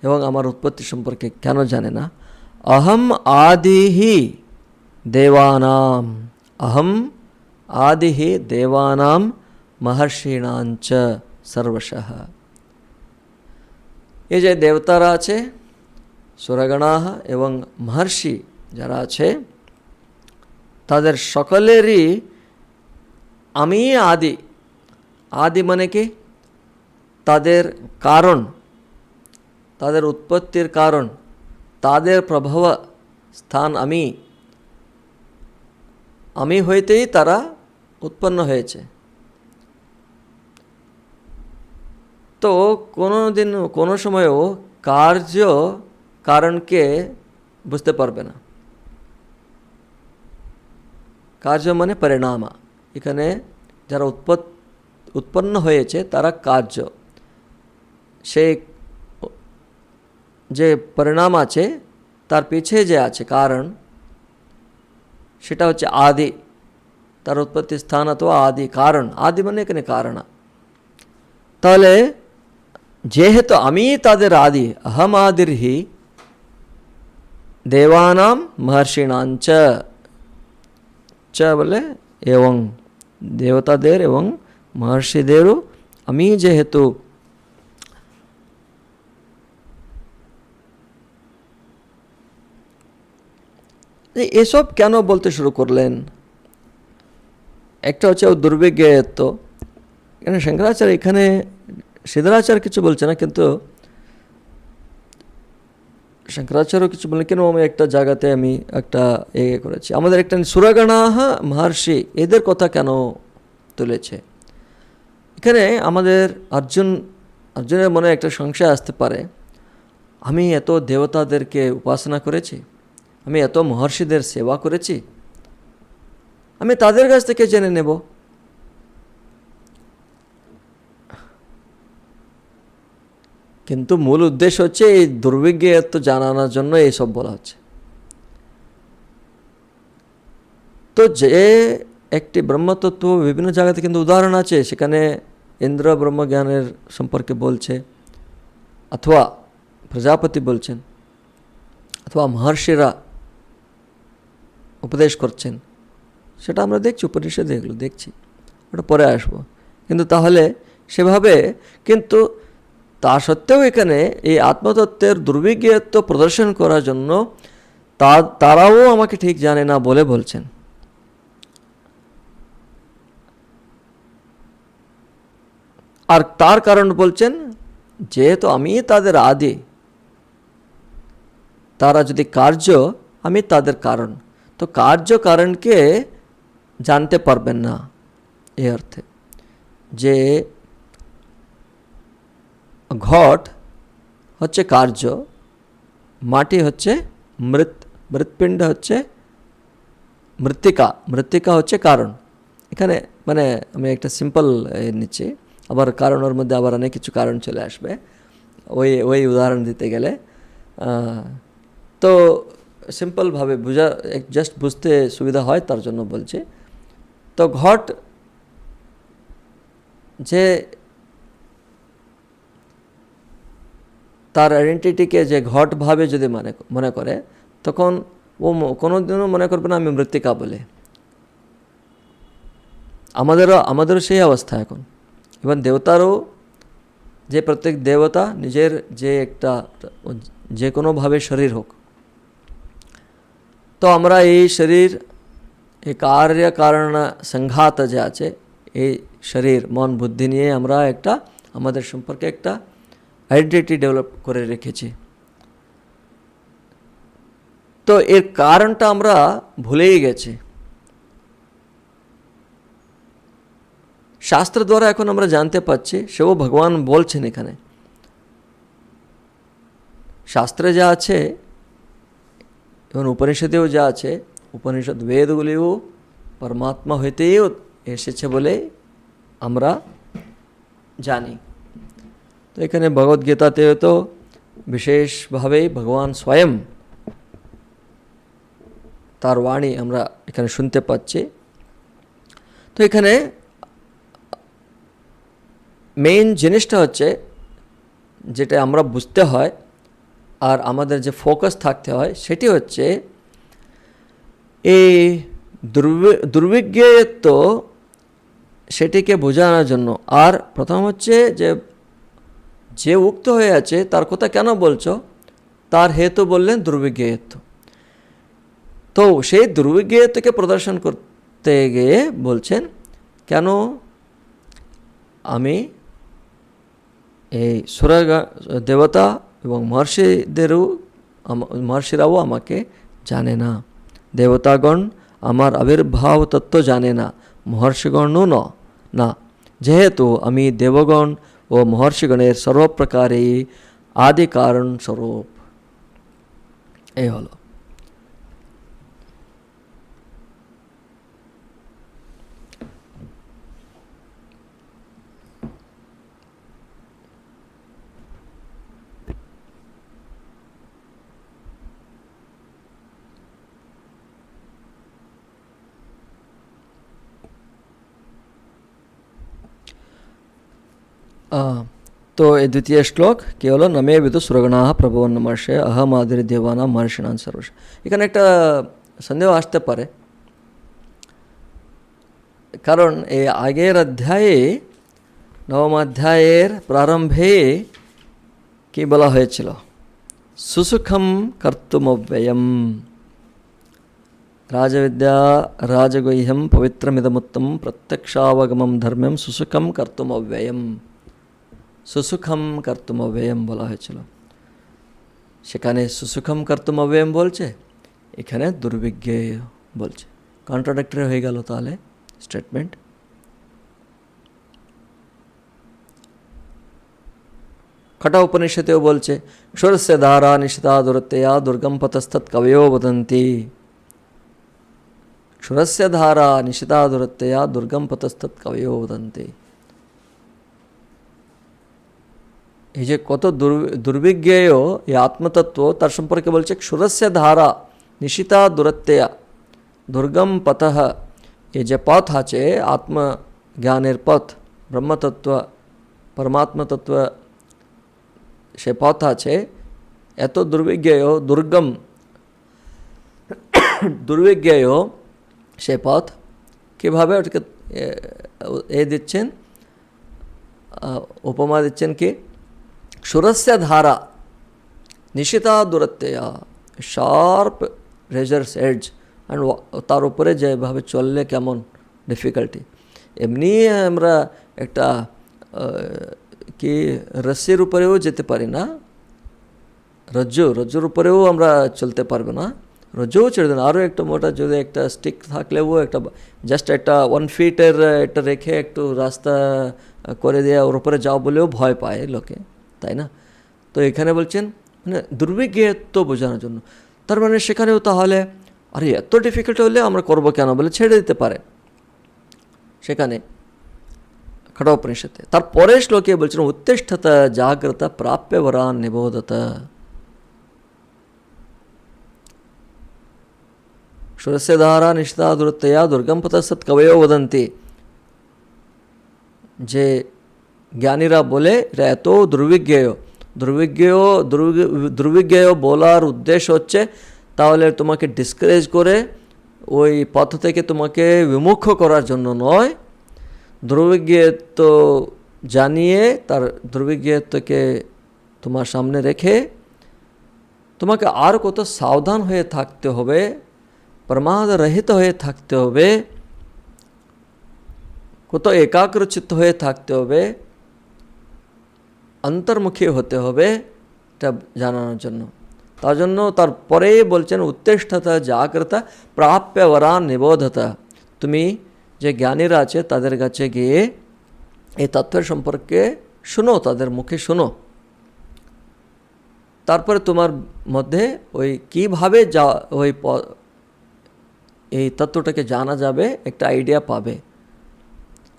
এবং আমার উৎপত্তি সম্পর্কে কেন জানে না। অহম আদিহি দেবানাম, অহম আদিহি দেবানাম মহর্ষিণাঞ্চ সর্বশঃ। এই যে দেবতারা আছে, সুরগণাহ এবং মহর্ষি যারা আছে, তাদের সকলেরই আমি আদি। আদি মানে কি? তাদের কারণ, তাদের উৎপত্তির কারণ, তাদের প্রভাব স্থান আমি হইতেই তারা উৎপন্ন হয়েছে। তো কোনো সময়ও কার্য কারণকে বুঝতে পারবে না। কার্য মানে পরিণামা, এখানে যারা উৎপন্ন হয়েছে তারা কার্য, সেই যে পরিণাম আছে তার পিছে যে আছে কারণ, সেটা হচ্ছে আদি, তার উৎপত্তি স্থান অথবা আদি কারণ। আদি মানে এখানে কারণ। তাহলে যেহেতু আমি তাদের আদি, অহম আদির্হি দেবানাম মহর্ষিণাঞ্চ, চ বলে এবং দেবতাদের এবং মহর্ষিদেরও আমি যেহেতু, এসব কেন বলতে শুরু করলেন? একটা হচ্ছে দুর্বিজ্ঞেয়ত্ব। এখানে শঙ্করাচার্য, এখানে সিদ্ধরাচার্য কিছু বলছে না, কিন্তু শঙ্করাচার্য কিছু বলেন। কেন আমি একটা জায়গাতে আমি একটা করেছি, আমাদের একটা সুরগণাহ মহর্ষি, এদের কথা কেন তুলেছে এখানে? আমাদের অর্জুনের মনে একটা সংশয় আসতে পারে, আমি এত দেবতাদেরকে উপাসনা করেছি, আমি এত মহর্ষিদের সেবা করেছি, আমি তাদের কাছ থেকে জেনে নেব। কিন্তু মূল উদ্দেশ্য হচ্ছে এই দুর্বিজ্ঞেয়ত্ব জানানোর জন্য এইসব বলা হচ্ছে। তো যে একটি ব্রহ্মতত্ত্ব বিভিন্ন জায়গাতে কিন্তু উদাহরণ আছে, সেখানে ইন্দ্র ব্রহ্মজ্ঞানের সম্পর্কে বলছে, অথবা প্রজাপতি বলছেন, অথবা মহর্ষিরা উপদেশ করছেন, সেটা আমরা দেখছি, উপনিষদে এগুলো দেখছি, ওটা পরে আসবো। কিন্তু তাহলে সেভাবে, কিন্তু তা সত্ত্বেও এখানে এই আত্মতত্ত্বের দুর্বিজ্ঞেয়ত্ব প্রদর্শন করার জন্য তারাও আমাকে ঠিক জানে না বলে বলছেন। আর তার কারণ বলছেন, যেহেতু আমি তাদের আদি, তারা যদি কার্য, আমি তাদের কারণ, তো কার্য কারণকে জানতে পারবেন না। এই অর্থে যে ঘট হচ্ছে কার্য, মাটি হচ্ছে মৃৎপিণ্ড হচ্ছে মৃত্তিকা হচ্ছে কারণ। এখানে মানে আমি একটা সিম্পল নিচ্ছি, আবার কারণের মধ্যে আবার অনেক কিছু কারণ চলে আসবে ওই উদাহরণ দিতে গেলে। তো সিম্পলভাবে জাস্ট বুঝতে সুবিধা হয় তার জন্য বলছি। তো ঘট, যে তার আইডেন্টিটিকে যে ঘটভাবে যদি মনে করে, তখন ও কোনোদিনও মনে করবে না আমি মৃত্তিকা বলে। আমাদেরও সেই অবস্থা এখন। এবং দেবতারও যে প্রত্যেক দেবতা নিজের যে কোনোভাবে শরীর হোক, তো আমরা এই শরীর, এই কার্য কারণ সংঘাত যে আছে, এই শরীর মন বুদ্ধি নিয়ে আমরা আমাদের সম্পর্কে একটা আইডেন্টিটি ডেভেলপ করে রেখেছি। তো এর কারণটা আমরা ভুলেই গেছি। শাস্ত্র দ্বারা এখন আমরা জানতে পাচ্ছি, সেও ভগবান বলছেন এখানে। শাস্ত্রে যা আছে এবং উপনিষদেও যা আছে, উপনিষদ বেদগুলিও পরমাত্মা হইতেই এসেছে বলে আমরা জানি। তো এখানে ভগবদ্গীতাতেও তো বিশেষভাবে ভগবান স্বয়ং তার বাণী আমরা এখানে শুনতে পাচ্ছি। তো এখানে মেইন জিনিসটা হচ্ছে, যেটা আমরা বুঝতে হয় আর আমাদের যে ফোকাস থাকতে হয়, সেটি হচ্ছে এই দুর্বিজ্ঞেয়ত্ব, সেটিকে বোঝানোর জন্য। আর প্রথম হচ্ছে যে উক্ত হয়ে আছে তার কথা কেন বলছো, তার হেতু বললেন দুর্বিজ্ঞেয়ত্ব। তো সেই দুর্বিজ্ঞেয়ত্বকে প্রদর্শন করতে গিয়ে বলছেন, কেন আমি এই দেবতা এবং মহর্ষিরাও আমাকে জানে না, দেবতাগণ আমার আবির্ভাব তত্ত্ব জানে না, মহর্ষিগণও না, যেহেতু আমি দেবগণ ও মহর্ষিগণের সর্বপ্রকারে আদি কারণ স্বরূপ। এই হলো। তো এই দ্বিতীয় শ্লোক কি হলো, নমে বিদু সুরগণা প্রভবন মর্ষে অহম আদির দেবানা মহর্ষিণান সর্বশ। এখানে একটা সন্দেহ আসতে পারে, কারণ এই আগের অধ্যায়ে, নবম অধ্যায়ের প্রারম্ভে কি বলা হয়েছিল, সুসুখম কর্তুমব্যয়ম রাজবিদ্যা রাজগুহ্যম পবিত্রমিদমুত্তম প্রত্যক্ষাবগমম ধর্ম্যম সুসুখম কর্তুমব্যয়ম। সুসুখম কর্তুমব্যয়ম বলা হয়েছিল। সেখানে সুসুখম কর্তুমব্যয়ম বলছে, এখানে দুর্বিজ্ঞেয় বলছে। কন্ট্রাডিক্টরি হয়ে গেল তাহলে স্টেটমেন্ট। খটা উপনিষদেও বলছে, ক্ষুরস্য ধারা নিশিতা দুরত্যয়া দুর্গম পতস্তৎ কবয়ো বদন্তি। ক্ষুরস্য ধারা নিশিতা দুরত্যয়া দুর্গম পতস্তৎ কবয়ো বদন্তি। এই যে কত দুর্বিজ্ঞেয় এই আত্মতত্ত্ব, তার সম্পর্কে বলছে, ক্ষুরস্য ধারা নিশিতা দুরত্যয়া দুর্গম পথ। এই যে পথ আছে, আত্মজ্ঞানের পথ, ব্রহ্মতত্ত্ব পরমাত্মতত্ত্ব, সে পথ আছে, এত দুর্বিজ্ঞেয়, দুর্বিজ্ঞেয় সে পথ। কীভাবে ওটাকে দিচ্ছেন, উপমা দিচ্ছেন কি, ক্ষুরস্য ধারা নিশিতা দুরত্যয়া, শার্প রেজার্স এডজ, অ্যান্ড তার উপরে যেভাবে চললে কেমন ডিফিকাল্টি। এমনি আমরা একটা কি রস্সির উপরেও যেতে পারি না, রজ্জুর উপরেও আমরা চলতে পারবো না, রজ্জুও ছেড়ে দেন। আরও একটা মোটা যদি একটা স্টিক থাকলেও একটা জাস্ট একটা 1 ফিটের একটা রেখে একটু রাস্তা করে দেওয়া, ওর উপরে যাও বলেও ভয় পায় লোকে, তাই না? তো এখানে বলছেন মানে দুর্বিজ্ঞেয়ত্ব বোঝানোর জন্য। তার মানে সেখানেও তাহলে আরে এত ডিফিকাল্ট হলে আমরা করবো কেন বলে ছেড়ে দিতে পারে সেখানে খড়োপনিষদে। তারপরে শ্লোকে বলছেন, উত্তিষ্ঠত জাগ্রত প্রাপ্য বরান নিবোধত। ক্ষুরস্য ধারা নিশিতা দুরত্যয়া দুর্গম পতস্তৎ কবয়ো বদন্তি। যে জ্ঞানীরা বলে এটা এত দুর্বিজ্ঞেয় বলার উদ্দেশ্য হচ্ছে তাহলে তোমাকে ডিসকারেজ করে ওই পথ থেকে তোমাকে বিমুখ করার জন্য নয়, দুর্বিজ্ঞত্ব জানিয়ে তার দুর্বিজ্ঞত্বকে তোমার সামনে রেখে তোমাকে আর কত সাবধান হয়ে থাকতে হবে, প্রমাদ রহিত হয়ে থাকতে হবে, কত একাগ্রচিত্ত হয়ে থাকতে হবে, অন্তর্মুখী হতে হবে, এটা জানানোর জন্য। তার জন্য তারপরে বলছেন উত্তিষ্ঠতা জাগ্রতা প্রাপ্য বরান নিবোধতা। তুমি যে জ্ঞানীরা আছে তাদের কাছে গিয়ে এই তত্ত্বের সম্পর্কে শুনো, তাদের মুখে শুনো। তারপরে তোমার মধ্যে ওই কীভাবে এই তত্ত্বটাকে জানা যাবে একটা আইডিয়া পাবে।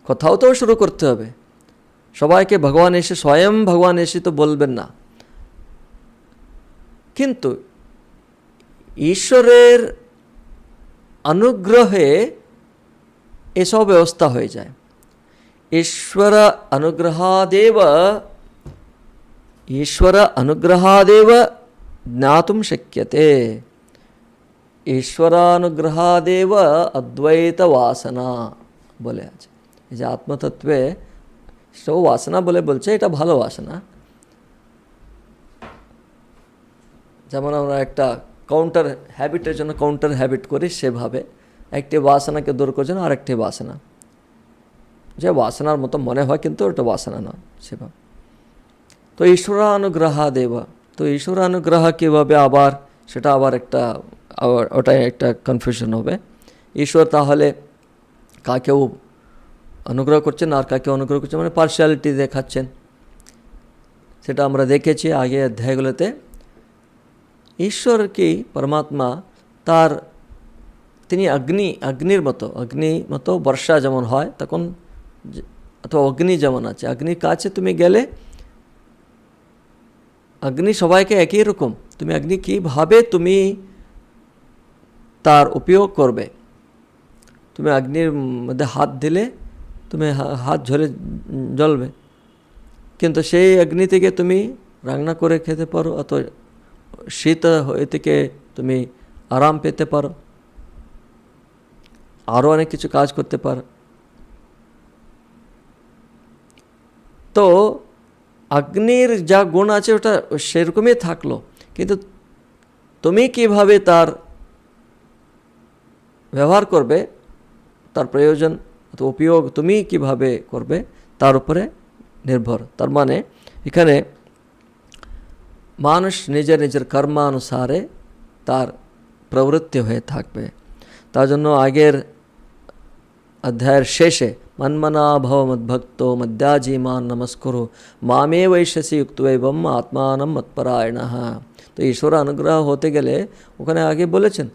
কোথাও তো শুরু করতে হবে। সবাইকে ভগবান এসে স্বয়ং ভগবান এসে তো বলবেন না, কিন্তু ঈশ্বরের অনুগ্রহে এসব ব্যবস্থা হয়ে যায়। ঈশ্বর অনুগ্রহাদেব জ্ঞাতুম শক্যতে। ঈশ্বরানুগ্রহাদেব অদ্বৈত বাসনা বলে আছে। এই যে আত্মতত্ত্বে সব বাসনা বলে বলছে, এটা ভালো বাসনা। যেমন আমরা একটা কাউন্টার হ্যাবিটের জন্য কাউন্টার হ্যাবিট করি, সেভাবে একটি বাসনাকে দূর করার জন্য আরেকটি বাসনা, যে বাসনার মতো মনে হয় কিন্তু ওটা বাসনা নয়, সেভাবে। তো ঈশ্বরানুগ্রহাদেব, তো ঈশ্বরানুগ্রহ কীভাবে আবার, সেটা আবার ওটাই একটা কনফিউশন হবে। ঈশ্বর তাহলে কাকেও অনুগ্রহ করছেন আর কাকে অনুগ্রহ করছেন, মানে পার্শিয়ালিটি দেখাচ্ছেন। সেটা আমরা দেখেছি আগে অধ্যায়গুলোতে। ঈশ্বর কি পরমাত্মা তিনি অগ্নির মতো বর্ষা যেমন হয় তখন, অথবা অগ্নি যেমন আছে, অগ্নির কাছে তুমি গেলে অগ্নি সবাইকে একই রকম, তুমি অগ্নি কীভাবে তুমি তার উপয়োগ করবে। তুমি অগ্নির মধ্যে হাত দিলে তুমি হাত জ্বলবে, কিন্তু সেই অগ্নি থেকে তুমি রান্না করে খেতে পারো, অথবা শীত হয়ে থেকে তুমি আরাম পেতে পারো, আরও অনেক কিছু কাজ করতে পারো। তো অগ্নির যা গুণ আছে ওটা সেরকমই থাকলো, কিন্তু তুমি কিভাবে তার ব্যবহার করবে, তার প্রয়োজন অথবা উপয়োগ তুমি কিভাবে করবে তার উপরে নির্ভর। তার মানে এখানে মানুষ নিজের কর্মানুসারে তার প্রবৃত্তি হয়ে থাকবে। তার জন্য আগের অধ্যায়ের শেষে মন্মনা ভব মদ্ভক্ত মদ্যাজি মান নমস্কুরু মামে বৈশ্যসি যুক্তৈবম আত্মানম মৎপরায়ণঃ। তো ঈশ্বর অনুগ্রহ হতে গেলে ওখানে আগে বলেছেন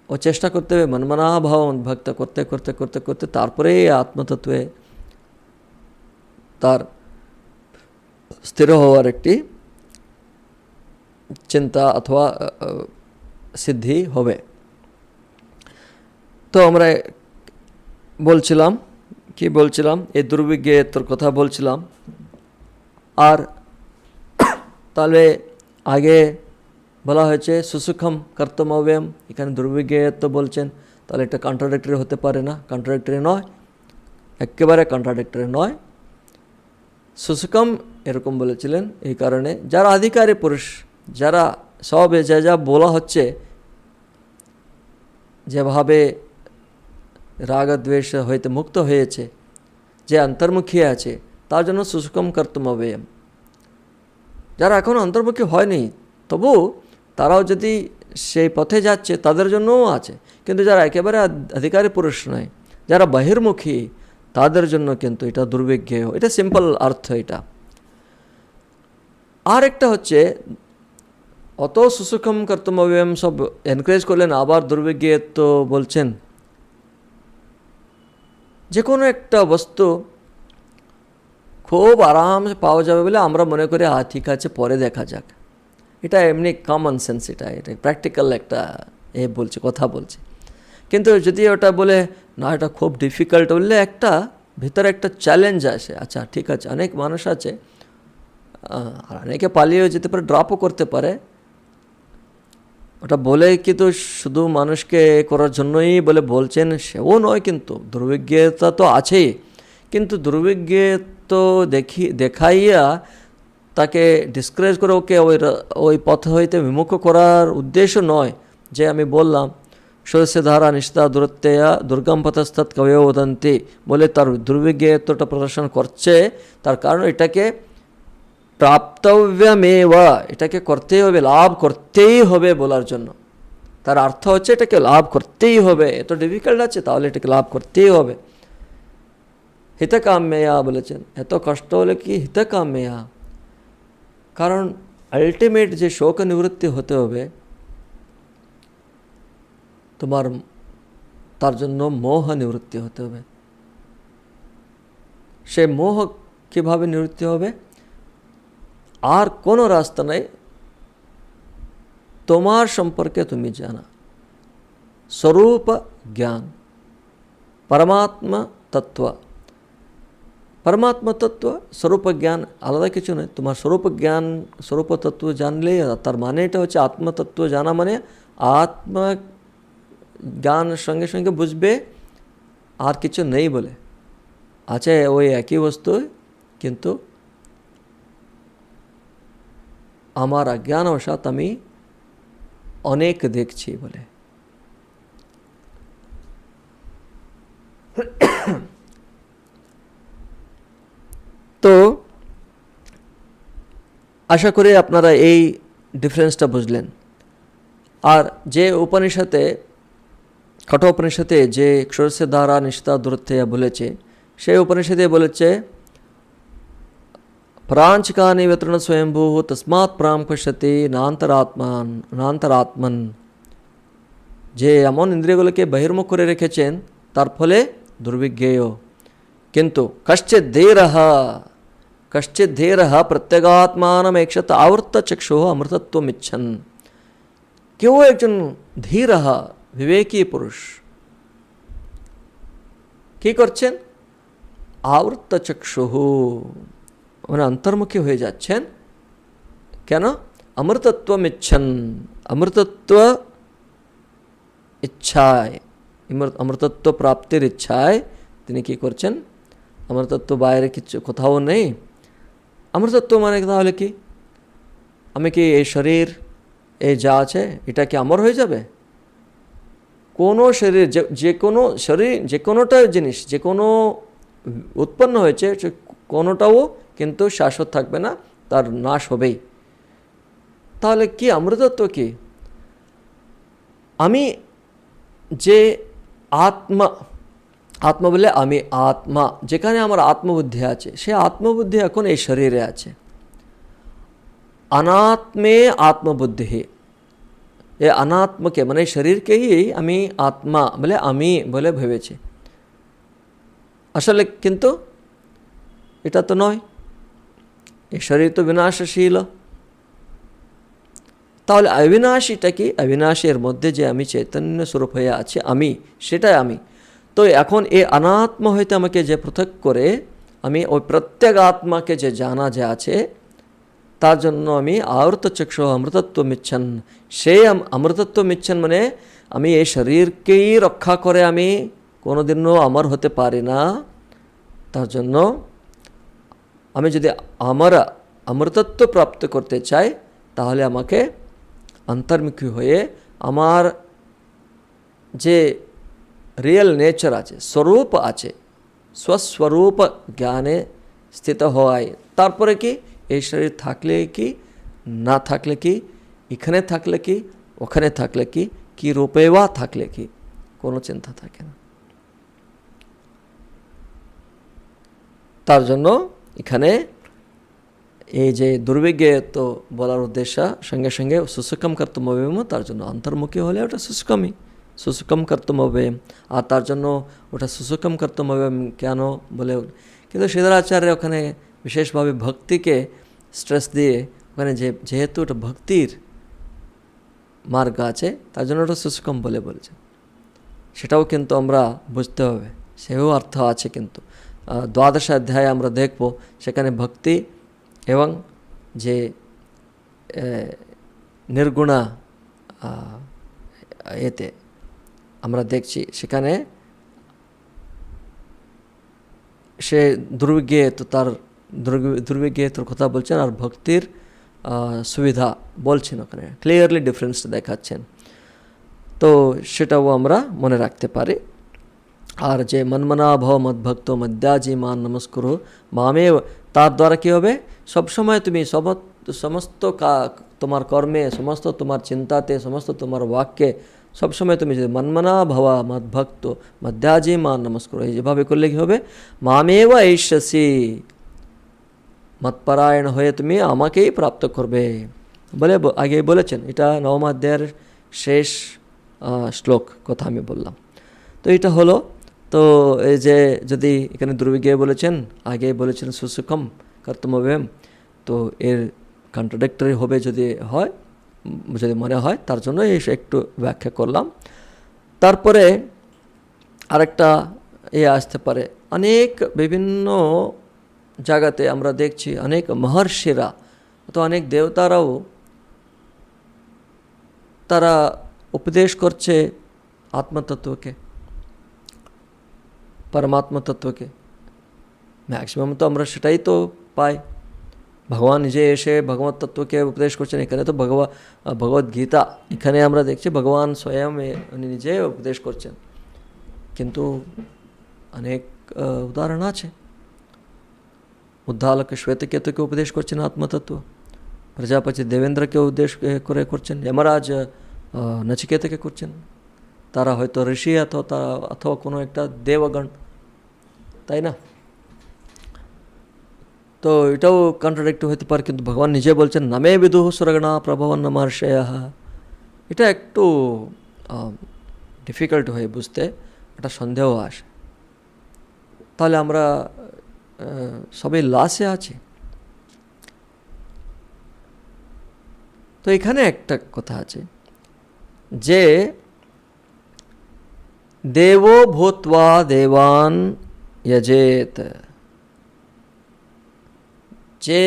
ও চেষ্টা করতে হবে মন্মনা ভাব মদ্ভক্ত করতে করতে করতে করতে তারপরে আত্মতত্ত্বে তার স্থির হওয়ার একটি চিন্তা অথবা সিদ্ধি হবে। তো আমরা বলছিলাম এই দুর্বিজ্ঞের কথা বলছিলাম। আর তাহলে আগে বলা হয়েছে সুসুখম কর্তব্যম, এখানে দুর্বিজ্ঞেয়ত্ব বলছেন, তাহলে এটা কন্ট্রাডিক্টরি হতে পারে না, কন্ট্রাডিক্টরি নয়, একেবারে কন্ট্রাডিক্টরি নয়। সুসুখম এরকম বলেছিলেন এই কারণে যারা অধিকারী পুরুষ, যারা সব যা বলা হচ্ছে, যেভাবে রাগদ্বেষ হইতে মুক্ত হয়েছে, যে অন্তর্মুখী আছে, তার জন্য সুসুখম কর্তব্যম। যারা এখন অন্তর্মুখী হয়নি তবু তারাও যদি সেই পথে যাচ্ছে তাদের জন্যও আছে, কিন্তু যারা একেবারে অধিকারী পুরুষ নয়, যারা বহির্মুখী, তাদের জন্য কিন্তু এটা দুর্বিজ্ঞেয়। এটা সিম্পল অর্থ। এটা আর একটা হচ্ছে অত সুসুখম কর্তব্যম সব এনকারেজ করলেন, আবার দুর্বিজ্ঞেয়ত্ব বলছেন। যে কোনো একটা বস্তু খুব আরামসে পাওয়া যাবে বলে আমরা মনে করি ঠিক আছে পরে দেখা যাক, এটা এমনি কমন সেন্স, এটা প্র্যাকটিক্যাল একটা কথা বলছে। কিন্তু যদি ওটা বলে না এটা খুব ডিফিকাল্ট বললে একটা ভিতরে একটা চ্যালেঞ্জ আসে। আচ্ছা ঠিক আছে, অনেক মানুষ আছে, আর অনেকে পালিয়েও যেতে পারে, ড্রপও করতে পারে, ওটা বলে কি তো শুধু মানুষকে করার জন্যই বলে বলছেন সেও নয়, কিন্তু দুর্ভিজ্ঞতা তো আছেই, কিন্তু দুর্ভিজ্ঞ তো দেখাইয়া তাকে ডিসকারেজ করে ওকে ওই পথ হইতে বিমুখ করার উদ্দেশ্য নয়। যে আমি বললাম সদস্য ধারা নিষ্ঠা দূরত্বেয়া দুর্গম পথস্তৎ কবয় বদন্তি বলে তার দুর্ভিজ্ঞতাটা প্রদর্শন করছে, তার কারণ এটাকে প্রাপ্তব্যমেবা, এটাকে করতেই হবে, লাভ করতেই হবে বলার জন্য। তার অর্থ হচ্ছে এটাকে লাভ করতেই হবে, এত ডিফিকাল্ট আছে তাহলে এটাকে লাভ করতেই হবে। হিতকাম্যয়া বলেছেন, এত কষ্ট হলে কি হিতকাম্যয়া, কারণ আলটিমেট যে শোক নিবৃত্তি হতে হবে তোমার, তার জন্য মোহ নিবৃত্তি হতে হবে। সে মোহ কীভাবে নিবৃত্তি হবে? আর কোনো রাস্তা নেই, তোমার সম্পর্কে তুমি জানা, স্বরূপ জ্ঞান, পরমাত্মা তত্ত্ব। পরমাত্মা তত্ত্ব স্বরূপ জ্ঞান আলাদা কিছু নয়। তোমার স্বরূপ জ্ঞান, স্বরূপ তত্ত্ব জানলে, তার মানে এটা হচ্ছে আত্মতত্ত্ব জানা, মানে আত্মা জ্ঞান সঙ্গে সঙ্গে বুঝবে আর কিছু নেই বলে, আছে ওই একই বস্তু, কিন্তু আমার অজ্ঞানবশত আমি অনেক দেখছি বলে। তো আশা করি আপনারা এই ডিফারেন্সটা বুঝলেন। আর যে উপনিষদে, কঠোপনিষদে যে সদস্য ধারা নিষ্ঠা দূরত্বেয়া বলেছে, সেই উপনিষদে বলেছে প্রাঞ্চকানি বেতৃণ স্বয়ম্ভূ তস্মাৎ প্রাম পশ্যতি নান্তরাত্মন, যে এমন ইন্দ্রিয়গুলোকে বহির্মুখ করে রেখেছেন তার ফলে দুর্বিজ্ঞেয়। কিন্তু কশ্চিৎ ধীরঃ প্রত্যগাত্মানমেক্ষত আবৃত্ত চক্ষু অমৃতত্বমিচ্ছন, কেউ একজন ধীর বিবেকী পুরুষ কি করছেন? আবৃত্ত চক্ষু, মানে অন্তর্মুখী হয়ে যাচ্ছেন। কেন? অমৃতত্বমিচ্ছন, অমৃতত্ব ইচ্ছায়, অমৃতত্ব প্রাপ্তির ইচ্ছায় তিনি কি করছেন? অমৃতত্ব বাইরে কিছু কোথাও নেই। অমৃতত্ব মানে তাহলে কি? আমি কি এই শরীর, এই যা আছে এটা কি অমর হয়ে যাবে? কোনো শরীর, যে কোনো শরীর, যে কোনোটা জিনিস, যে কোনো উৎপন্ন হয়েছে কোনোটাও কিন্তু শাশ্বত থাকবে না, তার নাশ হবেই। তাহলে কি অমৃতত্ব কি? আমি যে আত্মা, আত্মা বলে আমি আত্মা, যেখানে আমার আত্মবুদ্ধি আছে, সে আত্মবুদ্ধি এখন এই শরীরে আছে। অনাত্মে আত্মবুদ্ধি, এ অনাত্মকে মানে শরীরকেই আমি আত্মা বলে আমি বলে ভেবেছি, আসলে কিন্তু এটা তো নয়। এই শরীর তো বিনাশশীল। তাহলে অবিনাশীটা কি? অবিনাশীর মধ্যে যে আমি চৈতন্য স্বরূপ হয়ে আছি, আমি, সেটাই আমি। তো এখন এই অনাত্মা হইতে আমাকে যে পৃথক করে আমি ওই প্রত্যেক আত্মাকে যে জানা যে আছে, তার জন্য আমি আবৃত চক্ষু অমৃতত্ব মিচ্ছন। সেই অমৃতত্ব মিচ্ছন মানে আমি এই শরীরকেই রক্ষা করে আমি কোনোদিনও অমর হতে পারি না। তার জন্য আমি যদি আমার অমৃতত্ব প্রাপ্ত করতে চাই, তাহলে আমাকে অন্তর্মুখী হয়ে আমার যে রিয়েল নেচার আছে, স্বরূপ আছে, স্বস্বরূপ জ্ঞানে স্থিত হওয়ায়। তারপরে কি এই শরীর থাকলে কি, না থাকলে কি, এখানে থাকলে কি, ওখানে থাকলে কি, কি রূপে বা থাকলে কি, কোনো চিন্তা থাকে না। তার জন্য এখানে এই যে দুর্বিজ্ঞে তো বলার উদ্দেশ্য, সঙ্গে সঙ্গে সুসুকম কর্তব্যম, তার জন্য অন্তর্মুখী হলে ওটা সুসুকম কর্তব্যম। আর তার জন্য ওটা সুসুকম কর্তব্যম কেন বলে, কিন্তু শ্রীধরাচার্য ওখানে বিশেষভাবে ভক্তিকে স্ট্রেস দিয়ে ওখানে যেহেতু ওটা ভক্তির মার্গ আছে, তার জন্য ওটা সুসুকম বলে বলেছে। সেটাও কিন্তু আমরা বুঝতে হবে, সেও অর্থ আছে। কিন্তু দ্বাদশ অধ্যায়ে আমরা দেখব, সেখানে ভক্তি এবং যে নির্গুণা এতে আমরা দেখছি সেখানে সে দুর্বিজ্ঞে তো তার দুর্বিজ্ঞে তোর কথা বলছেন, আর ভক্তির সুবিধা বলছেন, ওখানে ক্লিয়ারলি ডিফারেন্সটা দেখাচ্ছেন। তো সেটাও আমরা মনে রাখতে পারি। আর যে মনমনা ভব মদ্ভক্ত মদ্যাজি মান নমস্কুর মামে, তার দ্বারা কী হবে, সবসময় তুমি সমস্ত তোমার কর্মে, সমস্ত তোমার চিন্তাতে, সমস্ত তোমার বাক্যে সবসময় তুমি যদি মনমনা ভবা মদ্ভক্ত মদ্যাজি মান নমস্কুর, এই যেভাবে করলে কী হবে, মামেব ঐষ্যসি, মৎপরায়ণ হয়ে তুমি আমাকেই প্রাপ্ত করবে বলে আগে বলেছেন। এটা নবম অধ্যায়ের শেষ শ্লোক কথা আমি বললাম। তো এটা হলো, তো এই যে যদি এখানে দুর্বিজ্ঞে বলেছেন, আগে বলেছেন সুসুখম কর্তব্যম, তো এর কন্ট্রাডিক্টরি হবে যদি মনে হয়, তার জন্য একটু ব্যাখ্যা করলাম। তারপরে আরেকটা আসতে পারে, অনেক বিভিন্ন জায়গাতে আমরা দেখছি অনেক মহর্ষিরা, তো অনেক দেবতারাও তারা উপদেশ করছে আত্মতত্ত্বকে, পরমাত্মা তত্ত্বকে। ম্যাক্সিমাম তো আমরা সেটাই তো পাই। ভগবান নিজে এসে ভগবত তত্ত্বকে উপদেশ করছেন। এখানে তো ভগবদ্গীতা, এখানে আমরা দেখছি ভগবান স্বয়ং উনি নিজে উপদেশ করছেন। কিন্তু অনেক উদাহরণ আছে, উদ্ধালক শ্বেতকেতুকে উপদেশ করছেন আত্মতত্ত্ব, প্রজাপতি দেবেন্দ্রকে উপদেশ করে করছেন, যমরাজ নচিকেতকে করছেন। তারা হয়তো ঋষি অথবা কোনো একটা দেবগণ, তাই না? তো এটাও কন্ট্রাডিক্ট হতে পারে, কিন্তু ভগবান নিজে বলছেন নামে বিদুঃ সুরগণা প্রভবন মহর্ষয়ঃ। এটা একটু ডিফিকাল্ট হয়ে বুঝতে, একটা সন্দেহ আসে। তাহলে আমরা সবাই লাসে আছি। তো এখানে একটা কথা আছে যে দেবো ভূত্বা দেবান যজেত, যে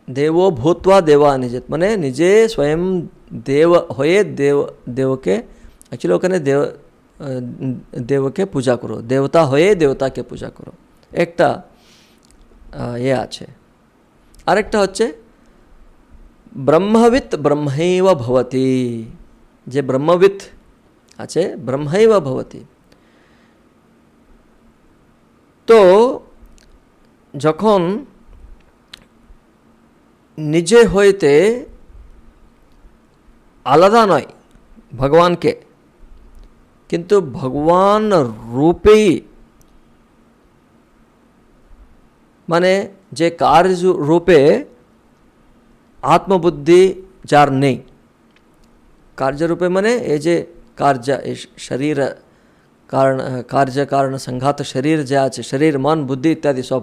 দেবো ভূত্বা দেবান যজেত মানে নিজে স্বয়ং দেব হয়ে দেবকে, অ্যাকচুয়ালি ওখানে দেবকে পূজা করো, দেবতা হয়ে দেবতাকে পূজা করো, একটা আছে। আরেকটা হচ্ছে ব্রহ্মবিৎ ব্রহ্মৈব ভবতি, যে ব্রহ্মবিৎ আছে ব্রহ্মৈব ভবতি। তো যখন নিজে হইতে আলাদা নয় ভগবানকে, কিন্তু ভগবান রূপেই, মানে যে কার্য রূপে আত্মবুদ্ধি যার নেই, কার্যরূপে মানে এই যে শরীর কার্য কারণ সংঘাত শরীর যা আছে, শরীর মন বুদ্ধি ইত্যাদি সব,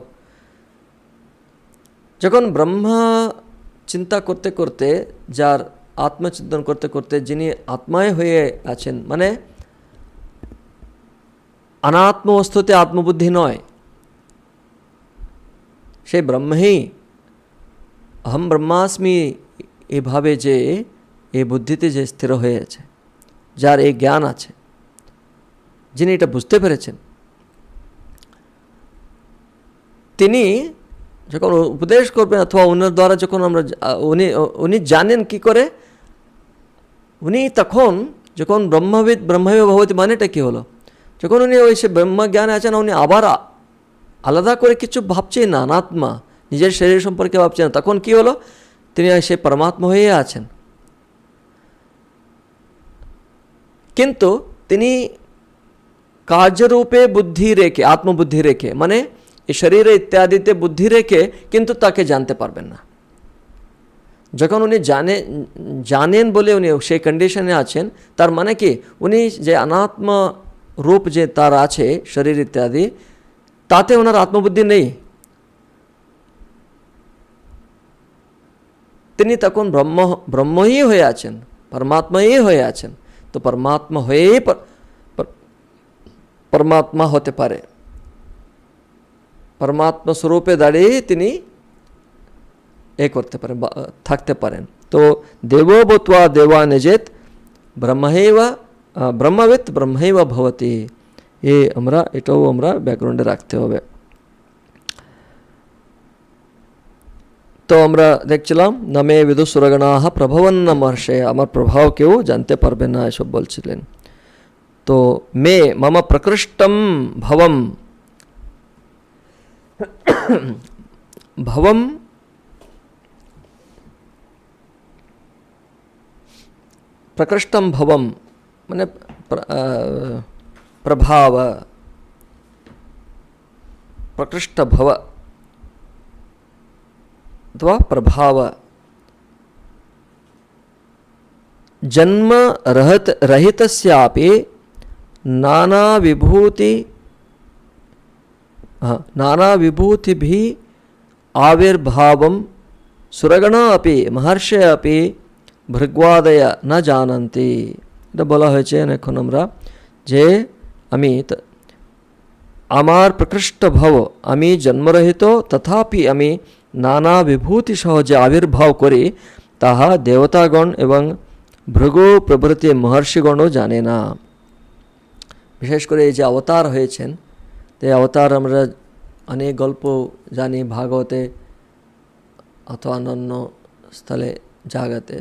যখন ব্রহ্মা চিন্তা করতে করতে, যার আত্মচিন্তন করতে করতে যিনি আত্মায় হয়ে আছেন, মানে অনাত্ম বস্তুতে আত্মবুদ্ধি নয়, সেই ব্রহ্মই অহম ব্রহ্মাস্মি এভাবে যে এই বুদ্ধিতে যে স্থির হয়েছে, যার এই জ্ঞান আছে, যিনি এটা বুঝতে পেরেছেন, তিনি যখন উপদেশ করবেন অথবা ওনার দ্বারা যখন আমরা উনি জানেন কি করে, উনি তখন যখন ব্রহ্মবিদ ব্রহ্মৈব ভবতি মানেটা কী হলো, যখন উনি ওই সে ব্রহ্মজ্ঞানে আছেন, উনি আবার আলাদা করে কিছু ভাবছেন না, অনাত্মা নিজের শরীর সম্পর্কে ভাবছেন না, তখন কি হলো, তিনি সে পরমাত্মা হয়ে আছেন। কিন্তু তিনি কার্যরূপে বুদ্ধি রেখে, আত্মবুদ্ধি রেখে, মানে এই শরীর ইত্যাদিতে বুদ্ধি রেখে কিন্তু তাকে জানতে পারবেন না। যখন উনি জানেন বলে উনি সেই কন্ডিশনে আছেন, তার মানে কি উনি যে অনাত্ম রূপ যে তার আছে শরীর ইত্যাদি, তাতে ওনার আত্মবুদ্ধি নেই, তিনি তখন ব্রহ্মই হয়ে আছেন, পরমাত্মাই হয়ে আছেন। তো পরমাত্মা হয়েই পরমাত্মা হতে পারে, পরমাত্মা স্বরূপে দাঁড়িয়ে তিনি করতে পারেন, থাকতে পারেন। তো দেবো ভূত্বা দেবানজেত ব্রহ্মবিৎ ব্রহ্মৈব ভবতি। এটাও আমরা ব্যাকগ্রাউন্ডে রাখতে হবে। তো আমরা দেখছিলাম নামে বিদুসুরগণাহ প্রভবন্ন মহর্ষে, আমার প্রভাব কেউ জানতে পারবে না, এসব বলছিলেন। তো মম প্রকৃষ্টম ভবম, ভবম প্রকৃষ্টম ভবম মানে প্রভাব, প্রকৃষ্ট ভব अथवा प्रभाव, जन्म रहितस्यापि नाना विभूतिभिः आविर्भावं सुरगणा अपि महर्षि अपि भृग्वादय न जानन्ति। এটা বলা হয়েছে এখন আমরা যে আমি আমার প্রকৃষ্ট ভব, আমি জন্মরহিত, তথাপি আমি নানা বিভূতি সহজে আবির্ভাব করি, তাহা দেবতাগণ এবং ভৃগু প্রভৃতি মহর্ষিগণও জানে না। বিশেষ করে এই যে অবতার হয়েছেন, তো এই অবতার আমরা অনেক গল্প জানি ভাগবতে অথবা অন্যান্য স্থলে জাগাতে।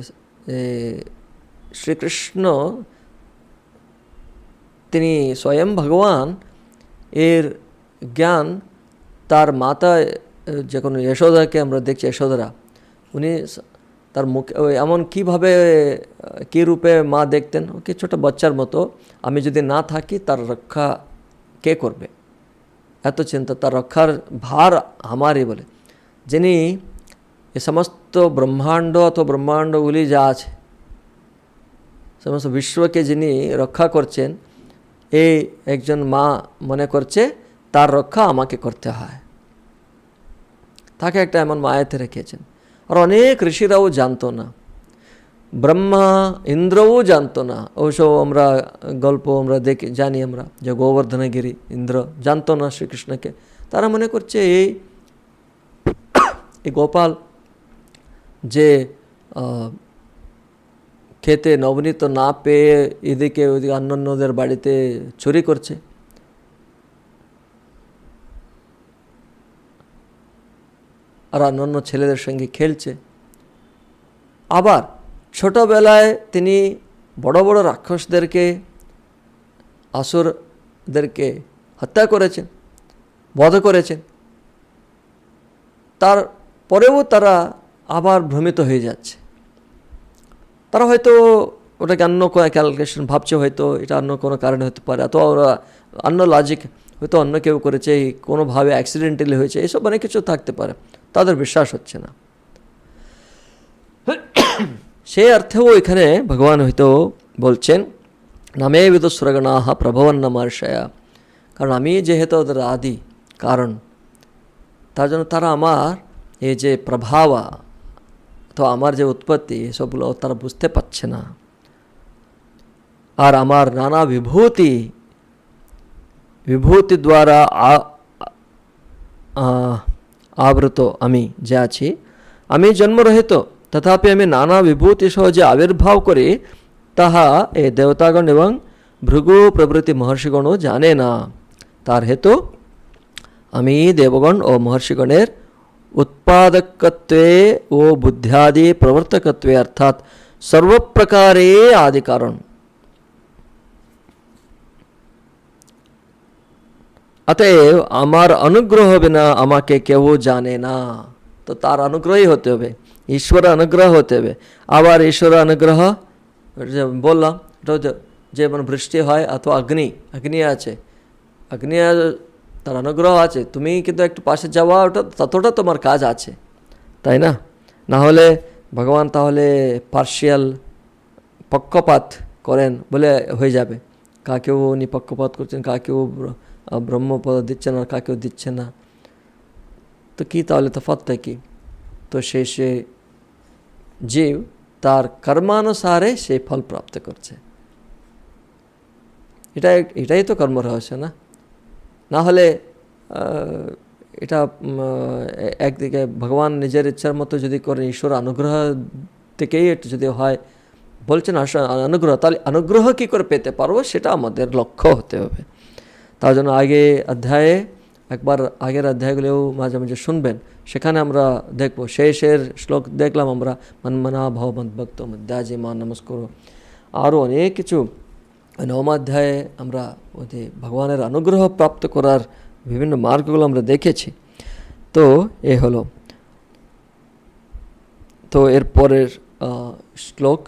শ্রীকৃষ্ণ তিনি স্বয়ং ভগবান, এর জ্ঞান তার মাতা যখন যশোদাকে আমরা দেখছি, যশোদরা উনি তার মুখে এমন কীভাবে কী রূপে মা দেখতেন, ওকে ছোটো বাচ্চার মতো, আমি যদি না থাকি তার রক্ষা কে করবে, এত চিন্তা, তার রক্ষার ভার আমারই বলে। যিনি এ সমস্ত ব্রহ্মাণ্ড অথবা ব্রহ্মাণ্ডগুলি যা আছে, সমস্ত বিশ্বকে যিনি রক্ষা করছেন, এই একজন মা মনে করছে তার রক্ষা আমাকে করতে হয়, তাকে একটা এমন মায়াতে রেখেছেন। আর অনেক ঋষিরাও জানতো না, ব্রহ্মা ইন্দ্রও জানতো না। ওসব আমরা গল্প আমরা জানি আমরা, যে গোবর্ধনগিরি ইন্দ্র জানতো না শ্রীকৃষ্ণকে। তারা মনে করছে এই গোপাল যে খেতে নবনীত না পেয়ে এদিকে ওইদিকে অন্যান্যদের বাড়িতে চুরি করছে, আর অন্যান্য ছেলেদের সঙ্গে খেলছে। আবার ছোটবেলায় তিনি বড় বড় রাক্ষসদেরকে, আসুরদেরকে হত্যা করেছেন, বধ করেছেন। তারপরেও তারা আবার ভ্রমিত হয়ে যাচ্ছে। তারা হয়তো ওটাকে অন্য কোনো ক্যালকুলেশন ভাবছে, হয়তো এটা অন্য কোনো কারণে হতে পারে, অথবা ওরা অন্য লজিক, হয়তো অন্য কেউ করেছে, কোনোভাবে অ্যাক্সিডেন্টালি হয়েছে, এসব অনেক কিছু থাকতে পারে, তাদের বিশ্বাস হচ্ছে না। সেই অর্থেও এখানে ভগবান হয়তো বলছেন নামে বিদুসুরগণাহ প্রভবন্ন মহর্ষয়া, কারণ আমি যেহেতু ওদের আদি কারণ, তার জন্য তারা আমার এই যে প্রভাবা তো আমার যে উৎপত্তি, এসবগুলো তারা বুঝতে পারছে না। আর আমার নানা বিভূতি দ্বারা আবৃত আমি যে আছি, আমি জন্মরহিত, তথাপি আমি নানা বিভূতি সহজে আবির্ভাব করি, তাহা এই দেবতাগণ এবং ভৃগু প্রভৃতি মহর্ষিগণও জানে না। তার হেতু আমি দেবগণ ও মহর্ষিগণের উৎপাদকত্বে ও বুদ্ধ্যাদি প্রবর্তকত্বে অর্থাৎ সর্বপ্রকারে আদি কারণ। অতএব আমার অনুগ্রহ বিনা আমাকে কেউ জানে না। তো তার অনুগ্রহই হতে হবে, ঈশ্বর অনুগ্রহ হতে হবে। আবার ঈশ্বর অনুগ্রহ বললাম, এটা যেমন বৃষ্টি হয় অথবা অগ্নি আছে, অগ্নি তার অনুগ্রহ আছে, তুমি কিন্তু একটু পাশে যাওয়া, ওটা ততটা তোমার কাজ আছে, তাই না? না হলে ভগবান তাহলে পার্শিয়াল পক্ষপাত করেন বলে হয়ে যাবে, কাকেও উনি পক্ষপাত করছেন, কাকেও ব্রহ্মপদ দিচ্ছেন আর কাকেও দিচ্ছে না, তো কি তাহলে তফাৎটা কি? তো সে জীব তার কর্মানুসারে সেই ফল প্রাপ্ত করছে, এটাই তো কর্ম রহস্য না? না হলে এটা একদিকে ভগবান নিজের ইচ্ছার মতো যদি করেন, ঈশ্বর অনুগ্রহ থেকেই একটু যদি হয়, বলছেন অনুগ্রহ, তাহলে অনুগ্রহ কী করে পেতে পারবো সেটা আমাদের লক্ষ্য হতে হবে। তার জন্য একবার আগের অধ্যায়গুলোও মাঝে মাঝে শুনবেন, সেখানে আমরা দেখব শেষের শ্লোক দেখলাম আমরা, মন্মনা ভব মদ্ভক্ত মধ্যাজি মা নমস্কর, আরও অনেক কিছু নবম অধ্যায়ে আমরা ওই ভগবানের অনুগ্রহ প্রাপ্ত করার বিভিন্ন মার্গগুলো আমরা দেখেছি। তো এ হলো, তো এরপরের শ্লোক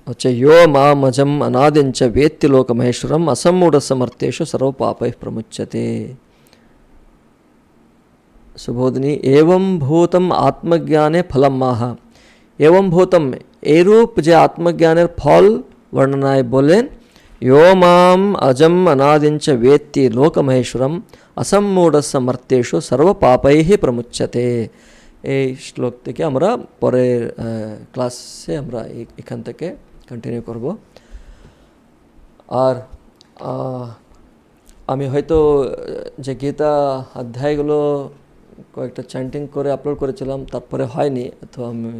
হচ্ছে ইয়ো মামজম অনাদিঞ্চ বেত্তি লোক মহেশ্বরম অসম্মূঢ় সমর্থেষু সর্বপাপৈঃ প্রমুচ্যতে। सुबोधिनी एवं भूतम आत्मज्ञाने फलम माह। एवं भूतम एरूप जे आत्मज्ञानेर फल वर्णनाय बोलेन, यो माम अजम अनादिंच वेत्ति लोकमहेश्वरम असम्मूढ़ समर्थेषु सर्व पापैः प्रमुच्यते। এই শ্লোক থেকে আমরা পরের ক্লাসে আমরা এখান থেকে কন্টিনিউ করব। আর আমি হয়তো যে গীতা অধ্যায়গুলো কয়েকটা চ্যান্টিং করে আপলোড করেছিলাম, তারপরে হয়নি, অথবা আমি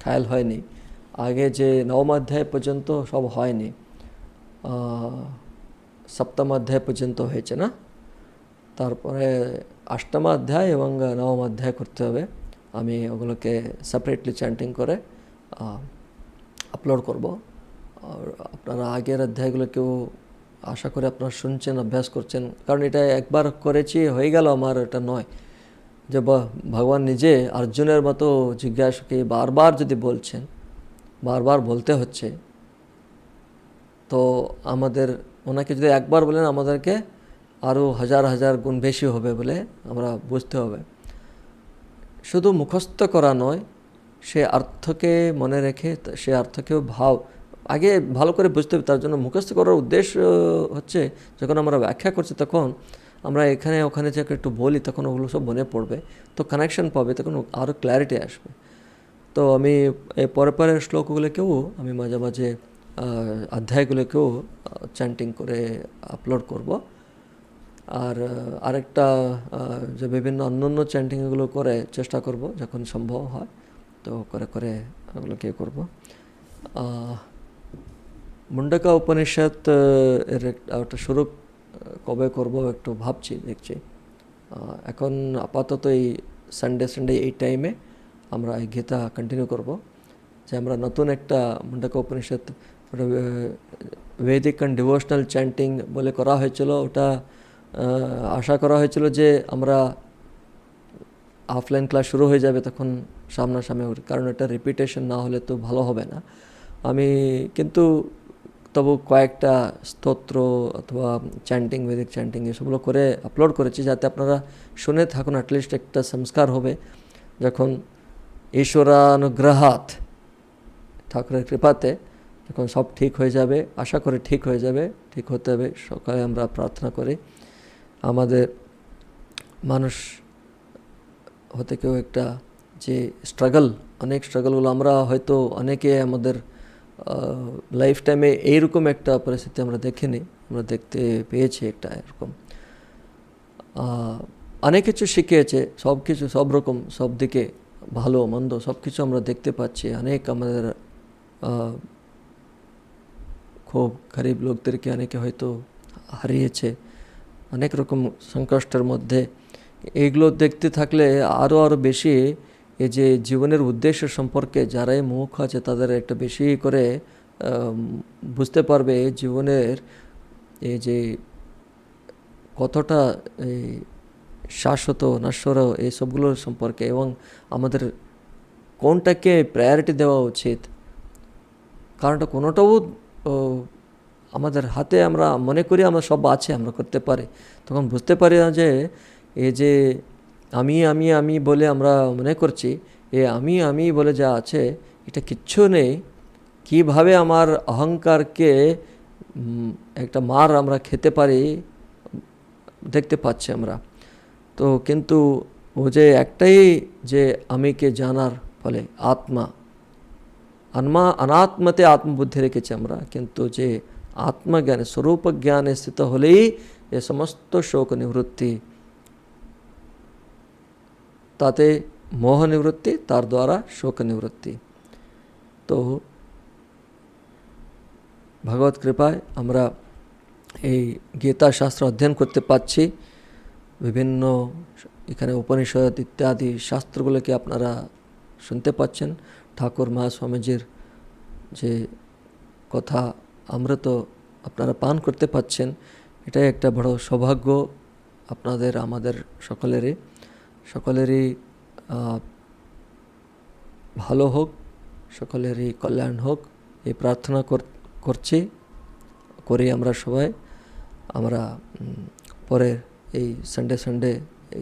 খেয়াল হয়নি। আগে যে নবম অধ্যায় পর্যন্ত সব হয়নি, সপ্তম অধ্যায় পর্যন্ত হয়েছে না, তারপরে অষ্টম অধ্যায় এবং নবম অধ্যায় করতে হবে। আমি ওগুলোকে সেপারেটলি চ্যান্টিং করে আপলোড করব। আর আপনারা আগের অধ্যায়গুলোকেও আশা করে আপনারা শুনছেন, অভ্যাস করছেন, কারণ এটা একবার করেছি হয়ে গেল আমার, এটা নয় যে ভগবান নিজে অর্জুনের মতো জিজ্ঞাসাকে বারবার যদি বলছেন, বারবার বলতে হচ্ছে, তো আমাদের ওনাকে যদি একবার বলেন আমাদেরকে আরও হাজার হাজার গুণ বেশি হবে বলে আমরা বুঝতে হবে। শুধু মুখস্থ করা নয়, সে অর্থকে মনে রেখে সে অর্থকেও আগে ভালো করে বুঝতে হবে। তার জন্য মুখস্থ করার উদ্দেশ্য হচ্ছে যখন আমরা ব্যাখ্যা করছি তখন আমরা এখানে ওখানে যে একটু বলি, তখন ওগুলো সব মনে পড়বে, তো কানেকশন পাবে, তখন আরও ক্ল্যারিটি আসবে। তো আমি এই পরের শ্লোকগুলোকেও আমি মাঝে মাঝে অধ্যায়গুলোকেও চ্যান্টিং করে আপলোড করব। আর আরেকটা যে বিভিন্ন অন্য চ্যান্টিংগুলো করে চেষ্টা করব যখন সম্ভব হয়, তো করে ওগুলোকে করব। মুন্ডকা উপনিষদ এর একটা শুরু কবে করব একটু ভাবছি, দেখছি। এখন আপাতত এই সানডে এই টাইমে আমরা এই গীতা কন্টিনিউ করব, যে আমরা নতুন একটা Mundka Upanishad Vedic and devotional chanting বলে করা হয়েছিল। ওটা আশা করা হয়েছিল যে আমরা অফলাইন ক্লাস শুরু হয়ে যাবে তখন সামনাসামনি, কারণ এটা রিপিটেশন না হলে তো ভালো হবে না। আমি কিন্তু তবু কয়েকটা স্তোত্র অথবা চ্যান্টিং, ভেদিক চ্যান্টিং এসবগুলো করে আপলোড করেছি, যাতে আপনারা শুনে থাকুন, অ্যাটলিস্ট একটা সংস্কার হবে। যখন ঈশ্বরানুগ্রহাত, ঠাকুরের কৃপাতে যখন সব ঠিক হয়ে যাবে, আশা করি ঠিক হয়ে যাবে, ঠিক হতে হবে, সকালে আমরা প্রার্থনা করি আমাদের মানুষ হতে কেউ একটা যে অনেক স্ট্রাগলগুলো আমরা হয়তো অনেকে আমাদের লাইফ টাইমে এইরকম একটা পরিস্থিতি আমরা দেখিনি, আমরা দেখতে পেয়েছি একটা এরকম। অনেক কিছু শিখিয়েছে, সব কিছু সব রকম, সব দিকে ভালো মন্দ সব কিছু আমরা দেখতে পাচ্ছি। অনেক আমাদের খুব গরিব লোকদেরকে অনেকে হয়তো হারিয়েছে, অনেক রকম সংকষ্টের মধ্যে। এইগুলো দেখতে থাকলে আরও বেশি এই যে জীবনের উদ্দেশ্য সম্পর্কে যারাই মুখ আছে তাদের একটা বেশি করে বুঝতে পারবে জীবনের এই যে কতটা এই শাশ্বত নশ্বর এই সবগুলোর সম্পর্কে, এবং আমাদের কোনটাকে প্রায়োরিটি দেওয়া উচিত। কারণটা কোনোটাও আমাদের হাতে আমরা মনে করি আমরা সব আছে, আমরা করতে পারি, তখন বুঝতে পারি না যে এই যে আমি বলে আমরা মনে করছি, আমি বলে যা আছে এটা কিচ্ছু নেই। কিভাবে আমার অহংকারকে একটা মার আমরা খেতে পারি দেখতে পাচ্ছি আমরা। তো কিন্তু ও যে একটাই যে আমিকে জানার ফলে অনাত্মতে আত্মবুদ্ধি রেখেছি আমরা, কিন্তু যে আত্মজ্ঞানে স্বরূপ জ্ঞানে স্থিত হলেই এ সমস্ত শোক নিবৃত্তি, তাতে মোহ নিবৃত্তি, তার দ্বারা শোক নিবৃত্তি। তো ভগবত কৃপায় আমরা এই গীতা শাস্ত্র অধ্যয়ন করতে পারছি। বিভিন্ন এখানে উপনিষদ ইত্যাদি শাস্ত্রগুলোকে আপনারা শুনতে পাচ্ছেন। ঠাকুর মহাস্বামীজির যে কথা অমৃত আপনারা পান করতে পাচ্ছেন, এটাই একটা বড় সৌভাগ্য আপনাদের আমাদের সকলেরই ভালো হোক, সকলেরই কল্যাণ হোক এই প্রার্থনা করি আমরা সবাই। আমরা পরের এই সানডে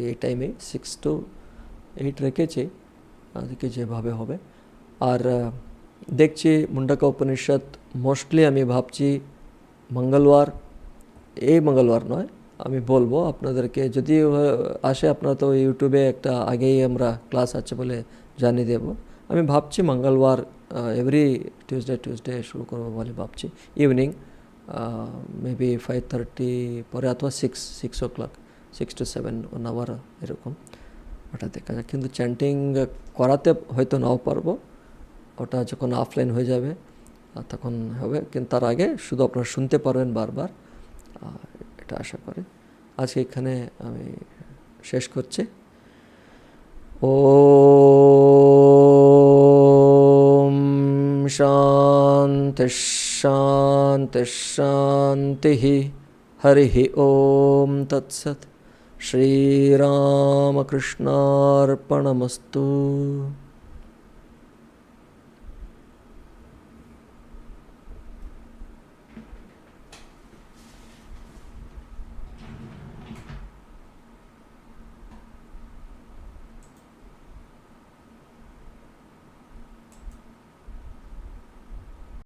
এই টাইমে 6 to 8 রেখেছি, আজকে যেভাবে হবে। আর দেখছি মুন্ডাকা উপনিষদ মোস্টলি আমি ভাবছি মঙ্গলবার নয়, আমি বলবো আপনাদেরকে, যদি আসে আপনারা তো ইউটিউবে একটা আগেই আমরা ক্লাস আছে বলে জানিয়ে দেব। আমি ভাবছি মঙ্গলবার এভরি টিউসডে শুরু করবো বলে ভাবছি, ইভিনিং মেবি 5:30 পরে অথবা 6 o'clock 6 to 7 1 hour এরকম, ওটা দেখা যায়। কিন্তু চ্যান্টিং করাতে হয়তো নাও পারবো, ওটা যখন অফলাইন হয়ে যাবে তখন হবে, কিন্তু তার আগে শুধু আপনারা শুনতে পারবেন বারবার, এটা আশা করি। আজকে এখানে আমি শেষ করছি। ওম শান্তি শান্তি শান্তি। হরি ওম তৎসৎ। শ্রীরামকৃষ্ণার্পণমস্তু।